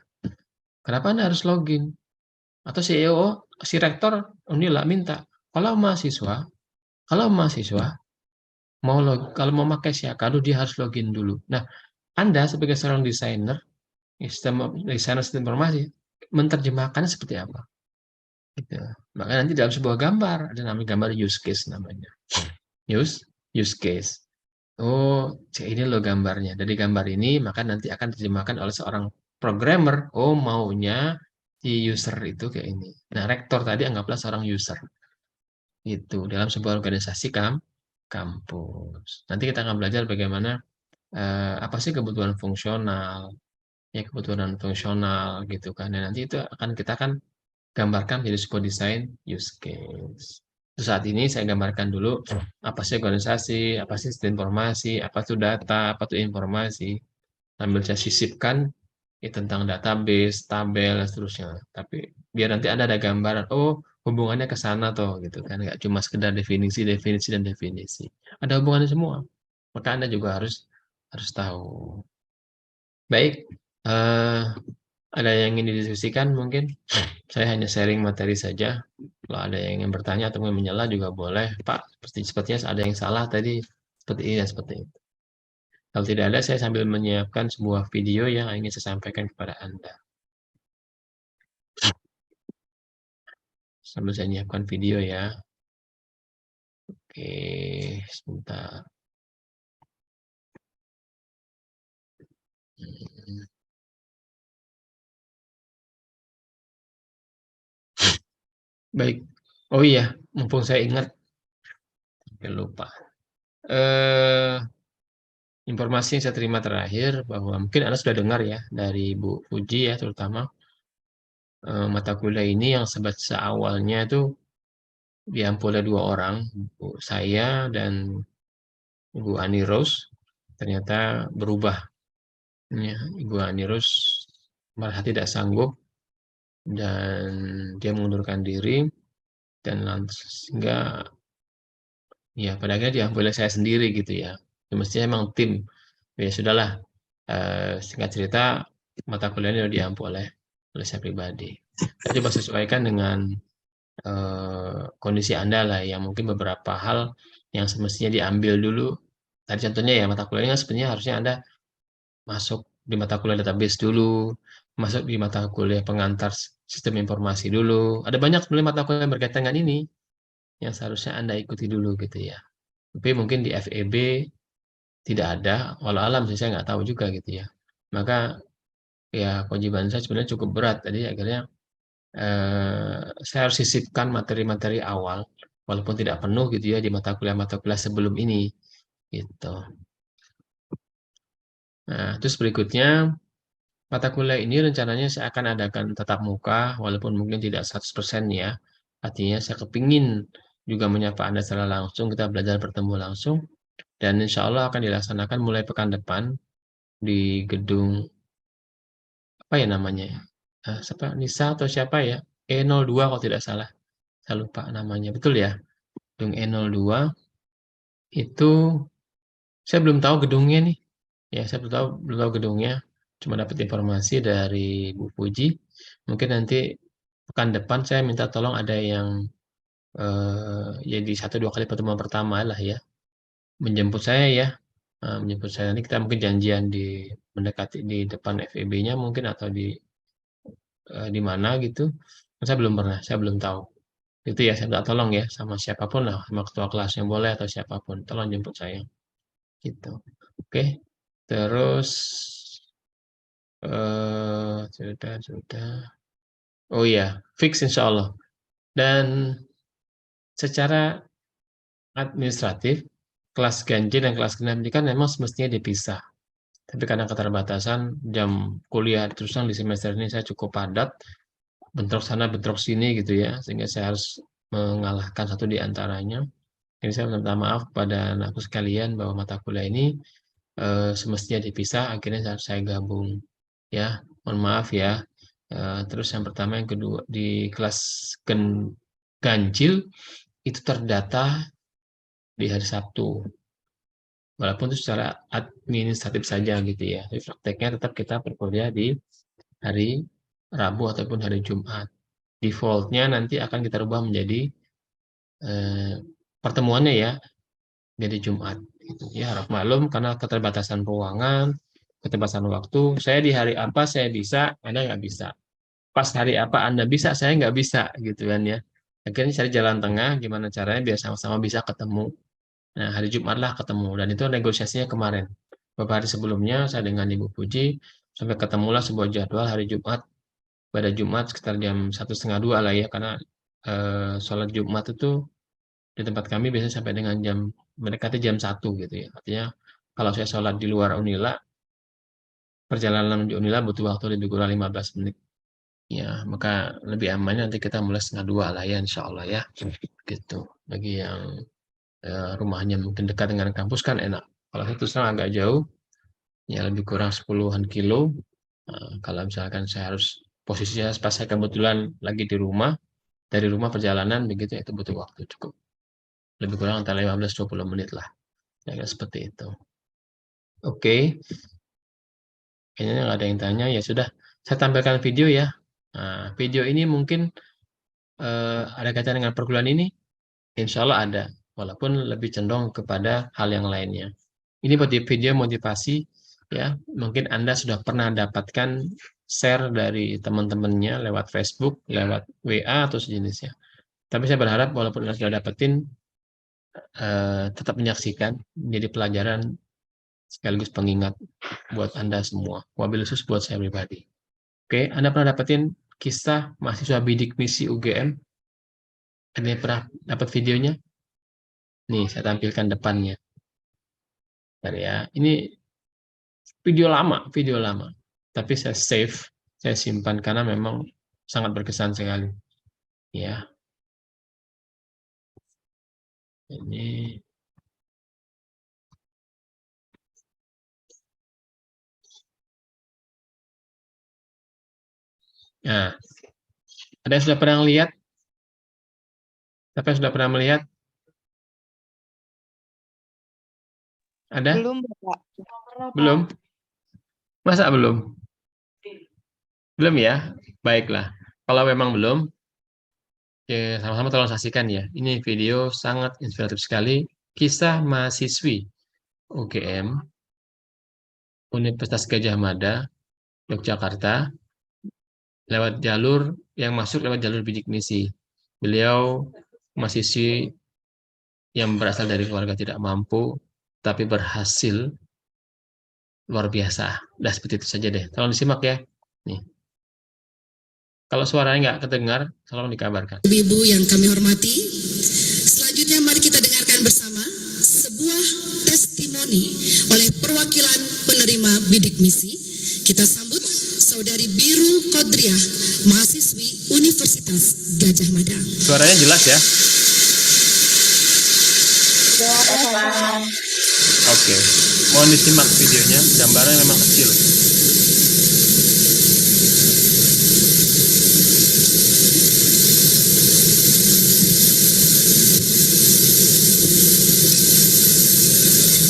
A: Kenapa Anda harus login? Atau CEO, si rektor, inilah minta. Kalau mahasiswa, kalau mahasiswa kalau mau pakai Siakado dia harus login dulu. Nah, Anda sebagai seorang desainer, sistem informasi, menerjemahkannya seperti apa? Gitu. Makanya nanti dalam sebuah gambar ada namanya gambar use case namanya. Use case. Oh, ini loh gambarnya. Dari gambar ini, maka nanti akan diterjemahkan oleh seorang programmer. Oh, maunya si user itu kayak ini. Nah, rektor tadi anggaplah seorang user. Itu dalam sebuah organisasi kampus. Nanti kita akan belajar bagaimana apa sih kebutuhan fungsional, ya kebutuhan fungsional gitu kan. Dan nanti itu akan kita akan gambarkan menjadi sebuah desain use case. Untuk saat ini saya gambarkan dulu apa sih organisasi, apa sih sistem informasi, apa itu data, apa itu informasi. Sambil saya sisipkan ya, tentang database, tabel, dan seterusnya. Tapi biar nanti ada gambaran, oh hubungannya ke sana toh gitu kan. Nggak cuma sekedar definisi, definisi, dan definisi. Ada hubungannya semua. Maka Anda juga harus tahu. Baik, eh, ada yang ingin didiskusikan mungkin? Saya hanya sharing materi saja. Kalau ada yang ingin bertanya atau ingin menyela juga boleh. Pak, sepertinya ada yang salah tadi. Seperti ini dan seperti itu. Kalau tidak ada, saya sambil menyiapkan sebuah video yang ingin saya sampaikan kepada Anda. Sambil saya menyiapkan video ya. Oke, sebentar. Hmm, Baik. Oh iya, mumpung saya ingat, sampai lupa. Eh, Informasi yang saya terima terakhir bahwa mungkin Anda sudah dengar ya dari Bu Puji ya, terutama mata kuliah ini yang seawalnya itu diampu oleh dua orang, Bu saya dan Ibu Ani Rose, ternyata berubah. Ya, Ibu Ani Rose malah tidak sanggup dan dia mengundurkan diri dan sehingga ya pada akhirnya diambil oleh saya sendiri gitu ya. Ya mestinya emang tim. Ya sudahlah. Singkat cerita mata kuliahnya udah diampu oleh saya pribadi. Saya coba sesuaikan dengan kondisi Anda lah yang mungkin beberapa hal yang semestinya diambil dulu. Tadi contohnya ya mata kuliah ini kan sebenarnya harusnya Anda masuk di mata kuliah database dulu, masuk di mata kuliah pengantar sistem informasi dulu. Ada banyak sebenarnya mata kuliah yang berkaitan dengan ini yang seharusnya Anda ikuti dulu gitu ya. Tapi mungkin di FEB tidak ada, walau alam sih saya nggak tahu juga gitu ya. Maka ya kewajiban saya sebenarnya cukup berat. Jadi akhirnya saya harus sisipkan materi-materi awal, walaupun tidak penuh gitu ya di mata kuliah sebelum ini gitu. Nah, terus berikutnya mata kuliah ini rencananya saya akan adakan tatap muka, walaupun mungkin tidak 100% ya. Artinya saya kepingin juga menyapa Anda secara langsung, kita belajar bertemu langsung, dan insya Allah akan dilaksanakan mulai pekan depan di gedung, apa ya namanya ya? Siapa, Nisa atau siapa ya? E02 kalau tidak salah. Saya lupa namanya. Betul ya? Gedung E02 itu saya belum tahu gedungnya nih. Ya, saya belum tahu gedungnya. Cuma dapat informasi dari Bu Puji. Mungkin nanti pekan depan saya minta tolong ada yang jadi 1-2 kali pertemuan pertama lah ya, menjemput saya ya. Menjemput saya nanti kita mungkin janjian di mendekati di depan FEB-nya mungkin atau di mana gitu. Saya belum pernah, saya belum tahu. Itu ya saya minta tolong ya sama siapapun lah, sama ketua kelasnya boleh atau siapapun, tolong jemput saya gitu. Oke. Terus sudah. Oh iya, fix insya Allah. Dan secara administratif, kelas ganjil dan kelas genap ini kan memang semestinya dipisah. Tapi karena keterbatasan jam kuliah terusan di semester ini saya cukup padat, bentrok sana bentrok sini gitu ya, sehingga saya harus mengalahkan satu di antaranya. Jadi saya minta maaf pada anakku sekalian bahwa mata kuliah ini semestinya dipisah, akhirnya saya gabung. Ya, mohon maaf ya. Terus yang pertama, yang kedua di kelas ganjil itu terdata di hari Sabtu. Walaupun itu secara administratif saja gitu ya. Tapi prakteknya tetap kita berkuliah di hari Rabu ataupun hari Jumat. Defaultnya nanti akan kita rubah menjadi eh, pertemuannya ya jadi Jumat. Gitu. Ya harap maklum karena keterbatasan ruangan, keterbatasan waktu. Saya di hari apa saya bisa, Anda nggak bisa. Pas hari apa Anda bisa, saya nggak bisa gitu kan ya. Akhirnya cari jalan tengah, gimana caranya biar sama-sama bisa ketemu. Nah, hari Jumat lah ketemu. Dan itu negosiasinya kemarin. Beberapa hari sebelumnya saya dengan Ibu Puji, sampai ketemulah sebuah jadwal hari Jumat. Pada Jumat sekitar jam 1:30 lah ya, karena sholat Jumat itu di tempat kami biasanya sampai dengan mendekati jam 1 gitu ya. Artinya kalau saya sholat di luar Unila, perjalanan menuju Unila butuh waktu lebih kurang 15 menit. Ya, maka lebih aman nanti kita mulai 1:30 lah ya, insya Allah ya. Gitu. Bagi yang rumahnya mungkin dekat dengan kampus kan enak. Kalau itu terus agak jauh, ya lebih kurang 10-an kilo. Kalau misalkan saya harus posisinya pas saya kebetulan lagi di rumah, dari rumah perjalanan begitu itu butuh waktu cukup. Lebih kurang antara 15-20 menit lah. Ya, seperti itu. Oke, kayaknya nggak ada yang tanya. Ya sudah, saya tampilkan video ya. Nah, video ini mungkin ada kaitan dengan perguruan ini. Insya Allah ada, walaupun lebih cenderung kepada hal yang lainnya. Ini video motivasi, ya. Mungkin Anda sudah pernah dapatkan share dari teman-temannya lewat Facebook, lewat WA atau sejenisnya. Tapi saya berharap walaupun Anda sudah dapetin, tetap menyaksikan, menjadi pelajaran sekaligus pengingat buat Anda semua. Wabil khusus buat saya pribadi. Oke, Anda pernah dapetin kisah mahasiswa bidik misi UGM? Ada yang pernah dapat videonya? Nih, saya tampilkan depannya. Bentar ya. Ini video lama. Tapi saya save, saya simpan karena memang sangat berkesan sekali. Ya, ini. Nah, ada yang sudah pernah melihat? Siapa yang sudah pernah melihat? Ada?
C: Belum, Bapak.
A: Belum? Masa belum? Belum ya? Baiklah. Kalau memang belum, ya sama-sama tolong saksikan ya. Ini video sangat inspiratif sekali. kisah mahasiswi UGM, Universitas Gadjah Mada, Yogyakarta, lewat jalur yang masuk lewat jalur bidik misi. Beliau mahasiswi yang berasal dari keluarga tidak mampu, tapi berhasil luar biasa. Udah seperti itu saja deh. Tolong disimak ya. Nih. Kalau suaranya nggak kedengar, tolong dikabarkan.
C: Ibu yang kami hormati, selanjutnya mari kita dengarkan bersama sebuah testimoni oleh perwakilan penerima bidik misi. Kita sambut Saudari Biru Kodriah, mahasiswi Universitas Gadjah Mada.
A: Suaranya jelas ya? Oke, mohon disimak videonya, gambarnya memang kecil.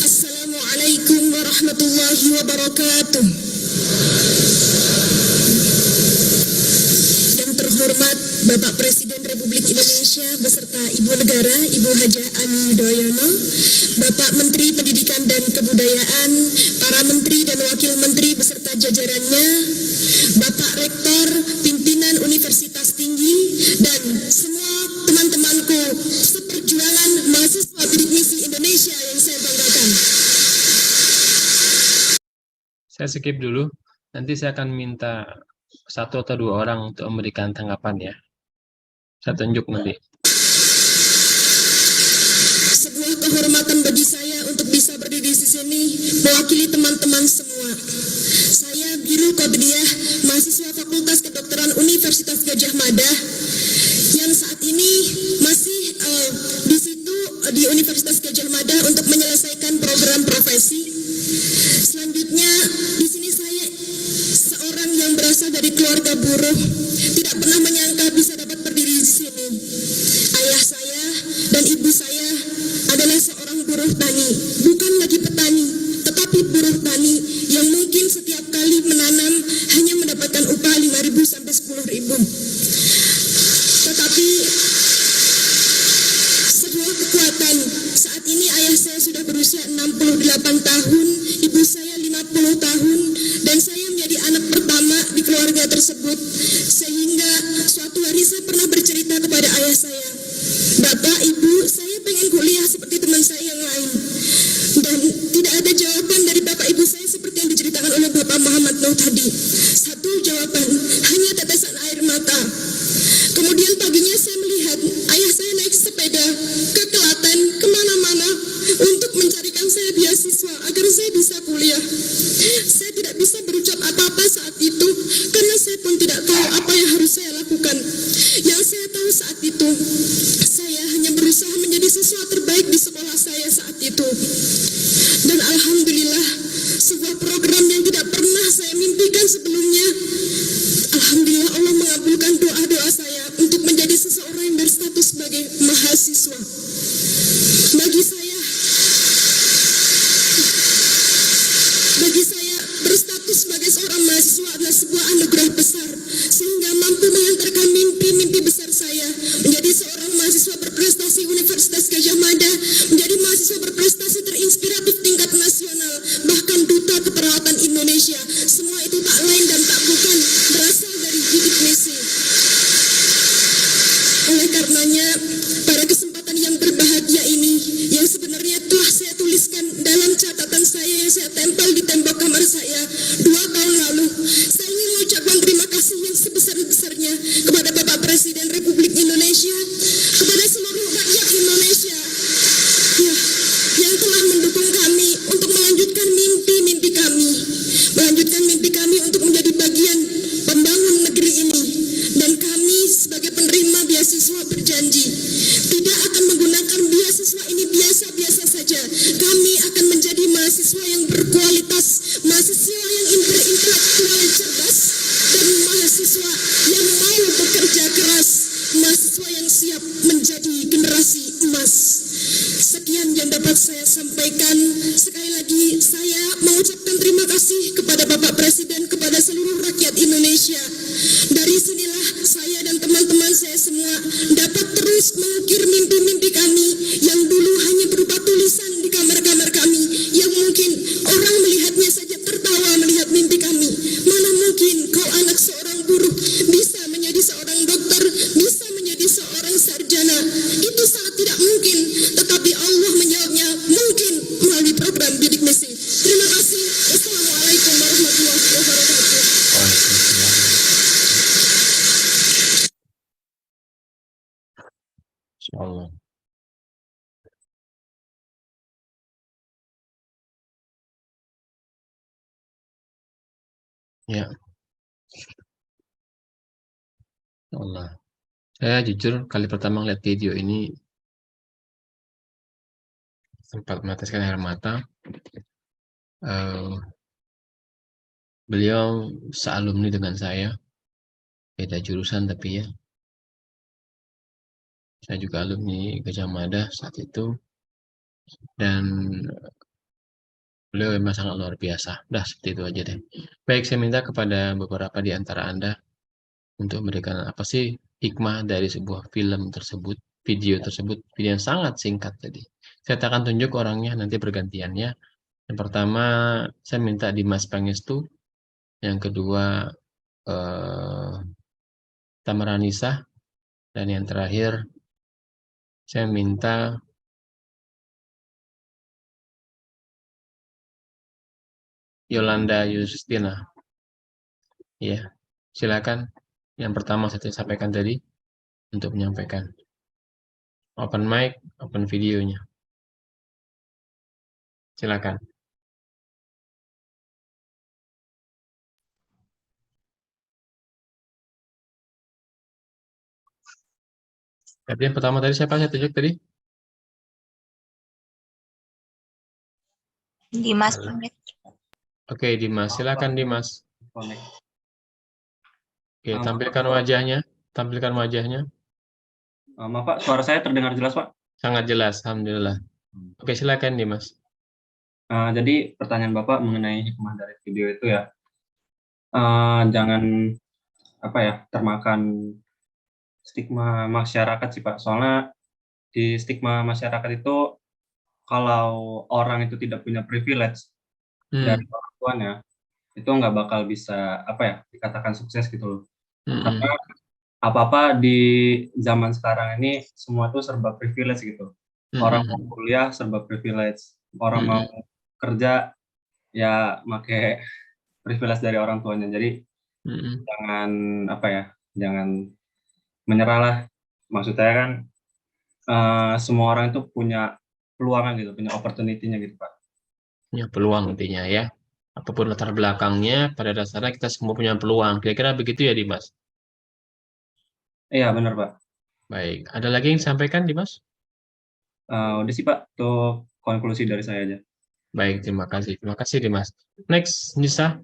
C: Assalamualaikum warahmatullahi wabarakatuh. Yang terhormat Bapak Presiden Republik Indonesia beserta Ibu Negara, Ibu Hajah Ani Yudhoyono, Bapak Menteri Pendidikan dan Kebudayaan, para Menteri dan Wakil Menteri beserta jajarannya, Bapak Rektor, pimpinan Universitas Tinggi, dan semua teman-temanku seperjuangan mahasiswa bidik misi Indonesia yang saya banggakan.
A: Saya skip dulu, nanti saya akan minta 1 atau 2 orang untuk memberikan tanggapan ya. Saya tunjuk nanti.
C: Sebuah kehormatan bagi saya untuk bisa berdiri di sini mewakili teman-teman semua. Saya Biru Kodriah, mahasiswa Fakultas Kedokteran Universitas Gadjah Mada, yang saat ini masih di situ di Universitas Gadjah Mada untuk menyelesaikan program profesi. Selanjutnya di sini saya seorang yang berasal dari keluarga buruh, tidak pernah menyangka bisa dapat berdiri di sini. Ayah saya dan ibu saya adalah seorang buruh tani, bukan lagi petani, tetapi buruh tani yang mungkin setiap kali menanam hanya mendapatkan upah 5.000 sampai 10.000. Tetapi sebuah kekuatan. Saat ini ayah saya sudah berusia 68 tahun, ibu saya 50 tahun, dan saya menjadi anak pertama di keluarga tersebut. Sehingga suatu hari saya pernah bercerita kepada ayah saya, "Bapak, Ibu, saya pengen kuliah seperti teman saya yang lain." Dan tidak ada jawaban dari Bapak Ibu saya seperti yang diceritakan oleh Bapak Muhammad Nuh tadi. Satu jawaban, hanya tetesan air mata. Kemudian paginya saya melihat ayah saya naik sepeda ke Klaten, kemana-mana untuk mencarikan saya beasiswa agar saya bisa kuliah. Saya tidak bisa berucap apa-apa saat itu karena saya pun tidak tahu apa yang harus saya lakukan. Yang saya tahu saat itu, saya hanya berusaha menjadi siswa terbaik di sekolah saya saat itu. Dan alhamdulillah, sebuah program yang tidak pernah saya mimpikan sebelumnya, alhamdulillah Allah mengabulkan doa-doa saya untuk menjadi seseorang yang berstatus sebagai mahasiswa. Bagi saya berstatus sebagai seorang mahasiswa adalah sebuah anugerah besar, sehingga mampu mengantarkan mimpi-mimpi besar saya menjadi seorang mahasiswa berprestasi Universitas Gadjah Mada, menjadi mahasiswa berprestasi terinspiratif tingkat nasional, bahkan duta keperawatan Indonesia. Semua itu tak lain dan tak bukan berasal dari bidik misi. Oleh karenanya, pada kesempatan yang berbahagia ini, yang sebenarnya telah saya tuliskan dalam catatan saya yang saya tempel di tembok kamar saya 2 tahun lalu, saya ingin mengucapkan terima kasih yang sebesar-besarnya kepada Bapak Presiden Republik Indonesia, kepada seluruh rakyat Indonesia yang telah mendukung kami untuk melanjutkan mimpi kami untuk menjadi bagian pembangun negeri ini. Dan kami sebagai penerima beasiswa berjanji tidak akan menggunakan beasiswa ini biasa-biasa saja. Kami akan menjadi mahasiswa yang berkualitas, mahasiswa yang intelektual cerdas, dan mahasiswa yang mau bekerja keras, mahasiswa yang siap menjadi generasi emas. Sekian yang dapat saya sampaikan. Sekali lagi saya mengucapkan terima kasih kepada Bapak Presiden, kepada seluruh rakyat Indonesia. Dari sinilah saya dan teman-teman saya semua dapat terus mengukir mimpi-mimpi kami yang dulu hanya berupa tulisan
A: Allah. Ya, Allah. Saya jujur kali pertama lihat video ini sempat meneteskan air mata. Beliau sealumni dengan saya, beda jurusan tapi ya. Saya juga alumni Gajah Mada saat itu, dan beliau memang sangat luar biasa. Udah seperti itu aja deh. Baik, saya minta kepada beberapa di antara Anda untuk memberikan apa sih hikmah dari sebuah film tersebut, video tersebut, video yang sangat singkat tadi. Saya akan tunjuk orangnya nanti bergantiannya. Yang pertama, saya minta Dimas Pangestu. Yang kedua, Tamaranisa. Dan yang terakhir, saya minta Yolanda Yustina. Ya, silakan. Yang pertama saya sampaikan tadi untuk menyampaikan. Open mic, open videonya. Silakan. Tapi yang pertama tadi siapa saya tunjuk tadi?
B: Dimas pamit.
A: Oke, Dimas. Silakan Dimas. Oke, tampilkan wajahnya. Tampilkan wajahnya.
D: Maaf Pak, suara saya terdengar jelas Pak?
A: Sangat jelas, alhamdulillah. Oke, silakan Dimas.
D: Jadi pertanyaan Bapak mengenai hikmah dari video itu ya, jangan termakan stigma masyarakat sih Pak. Soalnya di stigma masyarakat itu kalau orang itu tidak punya privilege dari orang tuanya, itu nggak bakal bisa dikatakan sukses gitu loh. Karena apa-apa di zaman sekarang ini semua tuh serba privilege gitu. Orang mau kuliah serba privilege, orang mau kerja ya pakai privilege dari orang tuanya. Jadi jangan menyerah lah. Maksud saya kan semua orang itu punya peluang gitu, punya opportunity-nya gitu Pak.
A: Punya peluang intinya ya. Apapun latar belakangnya, pada dasarnya kita semua punya peluang. Kira-kira begitu ya Dimas?
D: Iya benar Pak.
A: Baik, ada lagi yang disampaikan Dimas?
D: Udah sih Pak, untuk konklusi dari saya aja.
A: Baik, terima kasih. Terima kasih Dimas. Next, Nisa.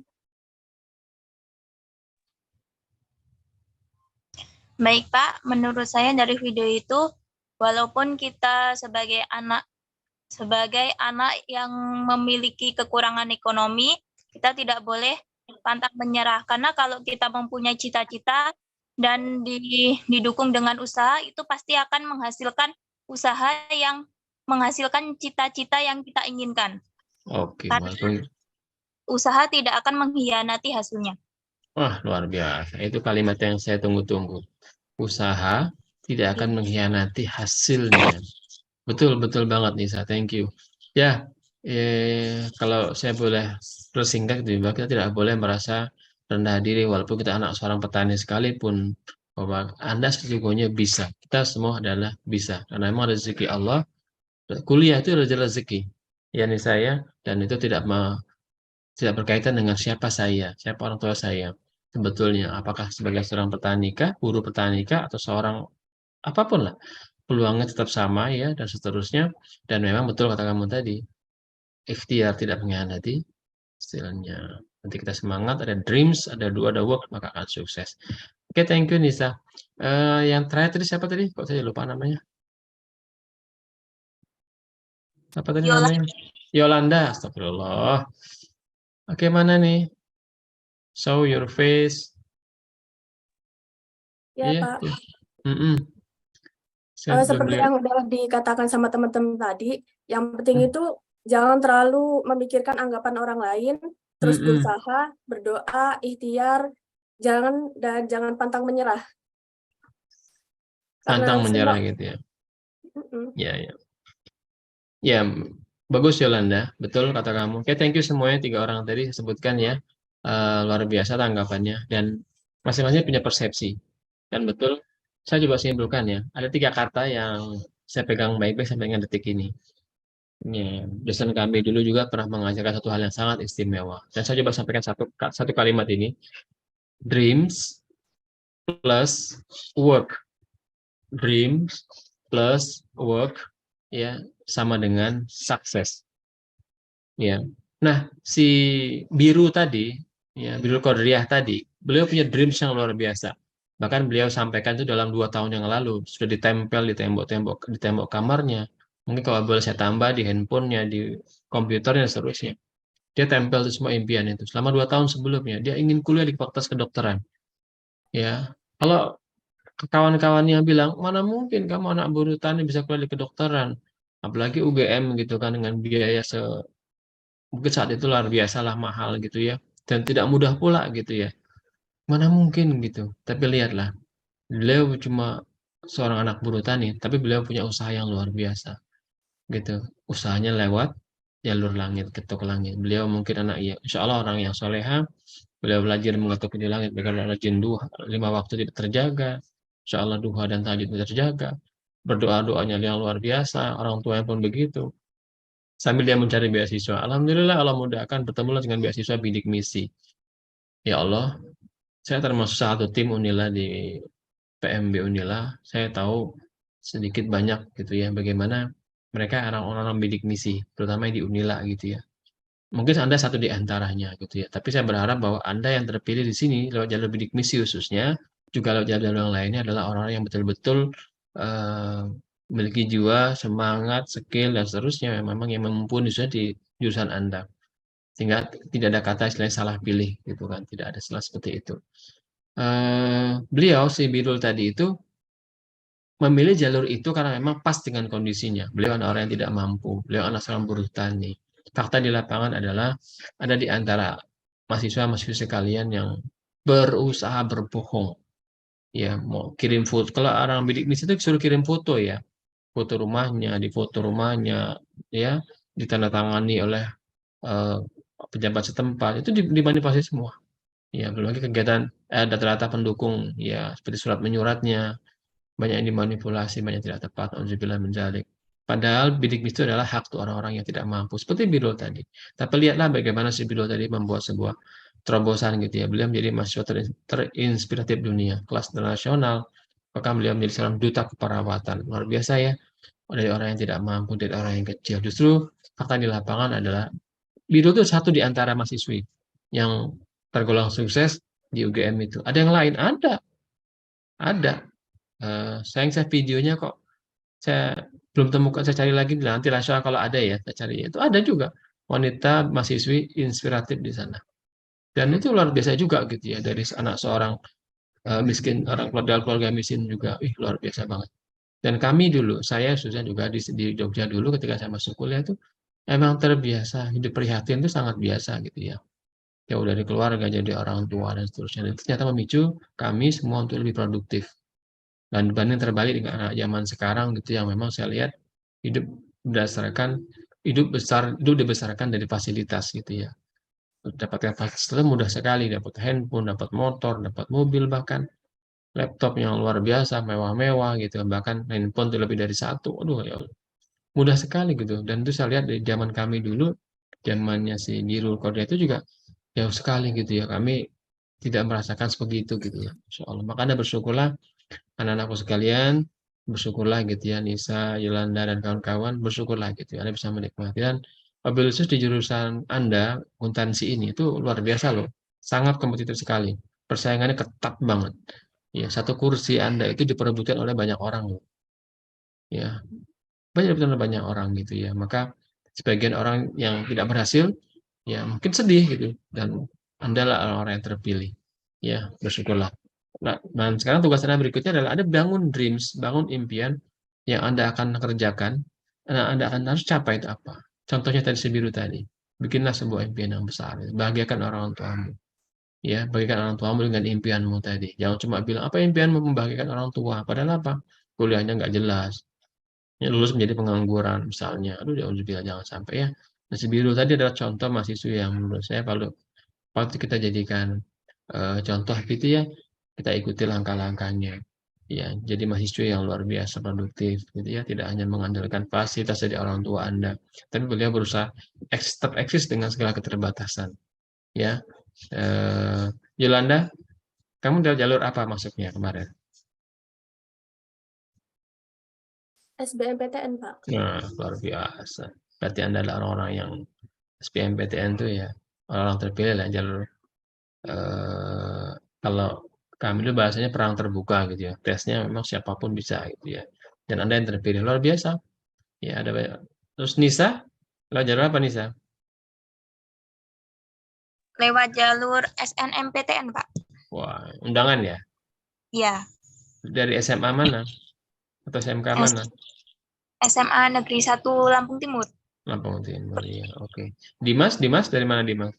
B: Baik Pak, menurut saya dari video itu, walaupun kita sebagai anak yang memiliki kekurangan ekonomi, kita tidak boleh pantang menyerah. Karena kalau kita mempunyai cita-cita dan didukung dengan usaha, itu pasti akan menghasilkan usaha yang menghasilkan cita-cita yang kita inginkan.
A: Oke,
B: Karena usaha tidak akan mengkhianati hasilnya.
A: Wah, luar biasa. Itu kalimat yang saya tunggu-tunggu. Usaha tidak akan mengkhianati hasilnya. Betul banget Nisa, thank you. Ya, kalau saya boleh bersingkat, kita tidak boleh merasa rendah diri walaupun kita anak seorang petani sekalipun, bahwa Anda sesungguhnya bisa. Kita semua adalah bisa. Karena memang rezeki Allah, kuliah itu adalah rezeki. Ya Nisa ya, dan itu tidak berkaitan dengan siapa orang tua saya. Sebetulnya, apakah sebagai seorang petani kah, buruh petani kah, atau seorang apapun lah, peluangnya tetap sama ya, dan seterusnya. Dan memang betul kata kamu tadi, ikhtiar tidak mengkhianati istilahnya. Nanti kita semangat, ada dreams, ada work, maka akan sukses. Oke, thank you Nisa. Yang terakhir tadi siapa tadi? Kok saya lupa namanya? Apa tadi namanya? Yolanda. Astagfirullah. Oke, mana nih? Show your face.
E: Ya,
A: Iya.
E: Pak.
A: Seperti
E: Seperti yang udah dikatakan sama teman-teman tadi, yang penting itu jangan terlalu memikirkan anggapan orang lain, terus berusaha, berdoa, ikhtiar, jangan pantang menyerah.
A: Pantang menyerah gitu ya. Ya, bagus Yolanda, betul kata kamu. Oke, thank you semuanya 3 orang tadi saya sebutkan ya. Luar biasa tanggapannya, dan masing-masing punya persepsi. Dan betul, saya coba simpulkan ya. Ada 3 kata yang saya pegang baik-baik sampai dengan detik ini. Ya, dosen kami dulu juga pernah mengajarkan satu hal yang sangat istimewa. Dan saya coba sampaikan satu kalimat ini. Dreams plus work. Dreams plus work ya sama dengan sukses. Ya. Nah, si Biru tadi, ya, Biru Kodriah tadi, beliau punya dreams yang luar biasa. Bahkan beliau sampaikan itu dalam 2 tahun yang lalu, sudah ditempel di tembok kamarnya. Mungkin kalau boleh saya tambah di handphonenya, di komputernya, dan seterusnya. Dia tempel itu semua impian itu. Selama 2 tahun sebelumnya, dia ingin kuliah di Fakultas Kedokteran. Ya, kalau kawan-kawannya bilang, mana mungkin kamu anak buruh tani bisa kuliah di kedokteran. Apalagi UGM gitu kan, dengan biaya mungkin saat itu luar biasa lah mahal gitu ya. Dan tidak mudah pula gitu ya. Mana mungkin gitu. Tapi lihatlah, beliau cuma seorang anak buruh tani, tapi beliau punya usaha yang luar biasa gitu. Usahanya lewat jalur langit, ketuk langit. Beliau mungkin anak ya, insya Allah orang yang soleha. Beliau belajar mengetuk di langit, bagaimana rajin duha, 5 waktu tidak terjaga. Insya Allah duha dan tahajud tidak terjaga. Berdoa-doanya yang luar biasa, orang tuanya pun begitu. Sambil dia mencari beasiswa. Alhamdulillah Allah mudahkan bertemu dengan beasiswa bidik misi. Ya Allah, saya termasuk satu tim Unila di PMB Unila. Saya tahu sedikit banyak gitu ya bagaimana mereka orang-orang bidik misi, terutama di Unila gitu ya. Mungkin Anda satu di antaranya gitu ya. Tapi saya berharap bahwa Anda yang terpilih di sini lewat jalur bidik misi khususnya, juga lewat jalur yang lainnya adalah orang-orang yang betul-betul memiliki jiwa, semangat, skill dan seterusnya memang yang mumpuni sudah di jurusan Anda. Sehingga tidak ada kata istilahnya salah pilih gitu kan, tidak ada salah seperti itu. Beliau si Birul tadi itu memilih jalur itu karena memang pas dengan kondisinya. Beliau anak orang yang tidak mampu, beliau anak seorang buruh tani. Fakta di lapangan adalah ada di antara mahasiswa-mahasiswa sekalian yang berusaha berbohong. Ya, mau kirim foto. Kalau orang bidik misi itu disuruh kirim foto ya. Foto rumahnya, di foto rumahnya, ya, ditandatangani oleh pejabat setempat. Itu dimanipulasi semua. Ya, belum lagi kegiatan data-data pendukung, ya, seperti surat menyuratnya, banyak yang dimanipulasi, banyak tidak tepat. Auzubillah min dzalik. Padahal bidik misi itu adalah hak tuh orang-orang yang tidak mampu. Seperti Birul tadi. Tapi lihatlah bagaimana si Birul tadi membuat sebuah terobosan gitu ya. Beliau menjadi mahasiswa terinspiratif dunia, kelas internasional. Bahkan beliau menjadi seorang duta keperawatan. Luar biasa ya. Dari orang yang tidak mampu, dari orang yang kecil. Justru fakta di lapangan adalah Birul itu satu di antara mahasiswi yang tergolong sukses di UGM itu. Ada yang lain? Ada. Sayang saya videonya kok saya belum temukan, saya cari lagi nanti lah kalau ada ya saya cari. Itu ada juga wanita mahasiswi inspiratif di sana. Dan itu luar biasa juga gitu ya, dari anak seorang miskin, orang keluarga miskin juga, luar biasa banget. Dan kami dulu, saya susah juga di Jogja dulu ketika saya masuk kuliah itu emang terbiasa, hidup prihatin itu sangat biasa gitu ya. Jauh dari keluarga, jadi orang tua dan seterusnya. Dan ternyata memicu kami semua untuk lebih produktif. Dan dibanding terbalik dengan anak zaman sekarang gitu yang memang saya lihat hidup dibesarkan dari fasilitas gitu ya. Dapatkan fasilitas mudah sekali, dapat handphone, dapat motor, dapat mobil, bahkan laptop yang luar biasa, mewah-mewah gitu, bahkan handphone itu lebih dari satu. Aduh ya Allah. Mudah sekali gitu. Dan itu saya lihat dari zaman kami dulu, zamannya si Birul Kodriah itu juga jauh sekali gitu ya. Kami tidak merasakan seperti itu gitu ya. Insya Allah. Makanya bersyukurlah anak-anakku sekalian, bersyukurlah gitu ya, Nisa, Yolanda, dan kawan-kawan, bersyukurlah gitu ya, Anda bisa menikmati. Dan mobil khusus di jurusan Anda, akuntansi ini, itu luar biasa loh, sangat kompetitif sekali, persaingannya ketat banget. Ya, satu kursi Anda itu diperebutkan oleh banyak orang loh. Ya, banyak orang gitu ya. Maka sebagian orang yang tidak berhasil, ya mungkin sedih gitu, dan Anda lah orang yang terpilih. Ya, bersyukurlah. Nah, sekarang tugas Anda berikutnya adalah Anda bangun dreams, bangun impian yang Anda akan kerjakan. Nah, Anda akan harus capai itu apa? Contohnya tadi si Biru tadi. Bikinlah sebuah impian yang besar. Bahagiakan orang tuamu. Ya, bagikan orang tuamu dengan impianmu tadi. Jangan cuma bilang, apa impianmu membahagiakan orang tua? Padahal apa? Kuliahnya nggak jelas. Ya, lulus menjadi pengangguran misalnya. Aduh, jangan sampai ya. Nah, si Biru tadi adalah contoh mahasiswa yang menurut saya waktu kita jadikan contoh gitu ya, kita ikuti langkah-langkahnya. Ya, jadi mahasiswa yang luar biasa produktif, gitu ya. Tidak hanya mengandalkan fasilitas dari orang tua Anda, tapi beliau berusaha tetap eksis dengan segala keterbatasan. Ya, Yolanda, kamu dari jalur apa masuknya kemarin?
E: SBMPTN, Pak.
A: Nah, luar biasa. Berarti Anda adalah orang-orang yang SBMPTN itu ya orang-orang terpilih lah jalur kalau kami itu bahasanya perang terbuka gitu ya. Tesnya memang siapapun bisa gitu ya. Dan Anda yang terpilih luar biasa. Ya, ada banyak. Terus Nisa, lo jalur apa Nisa?
B: Lewat jalur SNMPTN, Pak.
A: Wah, undangan ya?
B: Ya,
A: Dari SMA mana? Atau SMK mana?
B: SMA Negeri 1 Lampung Timur.
A: Lampung Timur, ya. Oke. Dimas dari mana Dimas?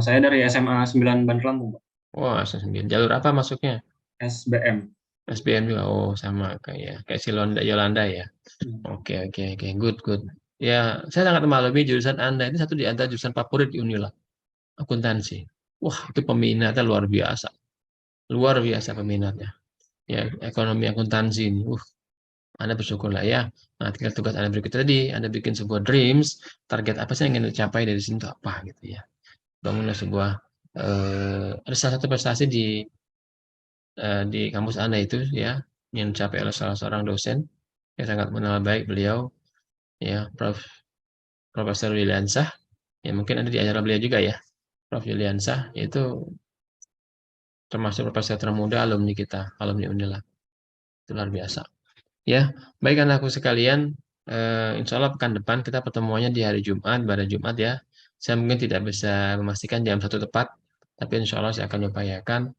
D: Saya dari SMA 9 Bandar Lampung, Pak.
A: Wah, S9. Jalur apa masuknya?
D: SBM.
A: SBM juga. Oh, sama kayak si Yolanda ya. Oke, good. Ya, saya sangat memaklumi jurusan Anda ini satu di antara jurusan favorit di Unila. Akuntansi. Wah, itu peminatnya luar biasa. Luar biasa peminatnya. Ya, ekonomi akuntansi ini. Anda bersyukurlah ya. Nah, tinggal tugas Anda berikut tadi, Anda bikin sebuah dreams, target apa sih yang ingin dicapai dari sini itu apa gitu ya. Bangunlah sebuah ada salah satu prestasi di kampus Anda itu ya yang dicapai oleh salah seorang dosen yang sangat mengenal baik beliau ya Profesor Yuliansah. Ya mungkin ada di acara beliau juga ya. Prof Yuliansah itu termasuk profesor termuda alumni kita, alumni Unila. Itu luar biasa. Ya, baik anakku sekalian, insya Allah pekan depan kita pertemuannya di hari Jumat, pada Jumat ya. Saya mungkin tidak bisa memastikan jam 1 tepat, tapi insya Allah saya akan upayakan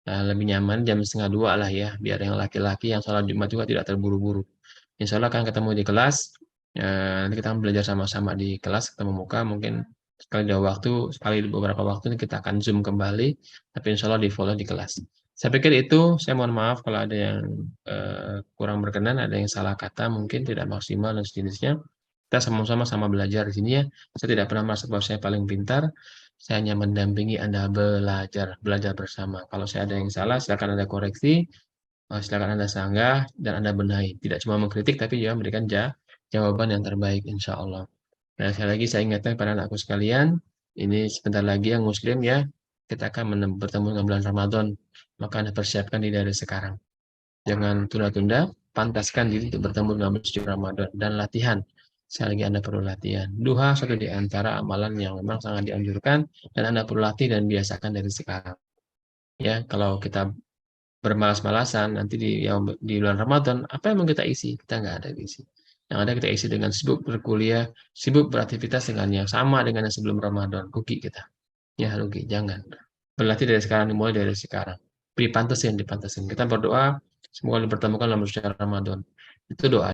A: lebih nyaman jam 1:30 lah ya, biar yang laki-laki yang sholat Jumat juga tidak terburu-buru. Insya Allah akan ketemu di kelas, nanti kita akan belajar sama-sama di kelas, ketemu muka, mungkin sekali beberapa waktu kita akan Zoom kembali, tapi insya Allah di-follow di kelas. Saya pikir itu, saya mohon maaf kalau ada yang kurang berkenan, ada yang salah kata, mungkin tidak maksimal dan sejenisnya. Kita sama-sama belajar di sini ya. Saya tidak pernah merasa bahwa saya paling pintar. Saya hanya mendampingi Anda belajar bersama. Kalau saya ada yang salah, silakan Anda koreksi, silakan Anda sanggah, dan Anda benahi. Tidak cuma mengkritik, tapi juga memberikan jawaban yang terbaik, insya Allah. Nah, sekali lagi saya ingatkan kepada anakku sekalian, ini sebentar lagi yang Muslim ya, kita akan bertemu dengan bulan Ramadan. Maka Anda persiapkan diri dari sekarang. Jangan tunda-tunda, pantaskan diri untuk bertemu dengan bulan Ramadan dan latihan. Sekali lagi Anda perlu latihan. Duha satu di antara amalan yang memang sangat dianjurkan dan Anda perlu latih dan biasakan dari sekarang. Ya, kalau kita bermalas-malasan nanti di bulan Ramadan, apa yang mau kita isi? Kita nggak ada isi. Yang ada kita isi dengan sibuk berkuliah, sibuk beraktivitas dengan yang sama dengan yang sebelum Ramadan. Rugi kita. Ya, rugi. Jangan. Berlatih dari sekarang, dimulai dari sekarang. Dipantasin. Kita berdoa, semoga dipertemukan dalam bulan Ramadan. Itu doa.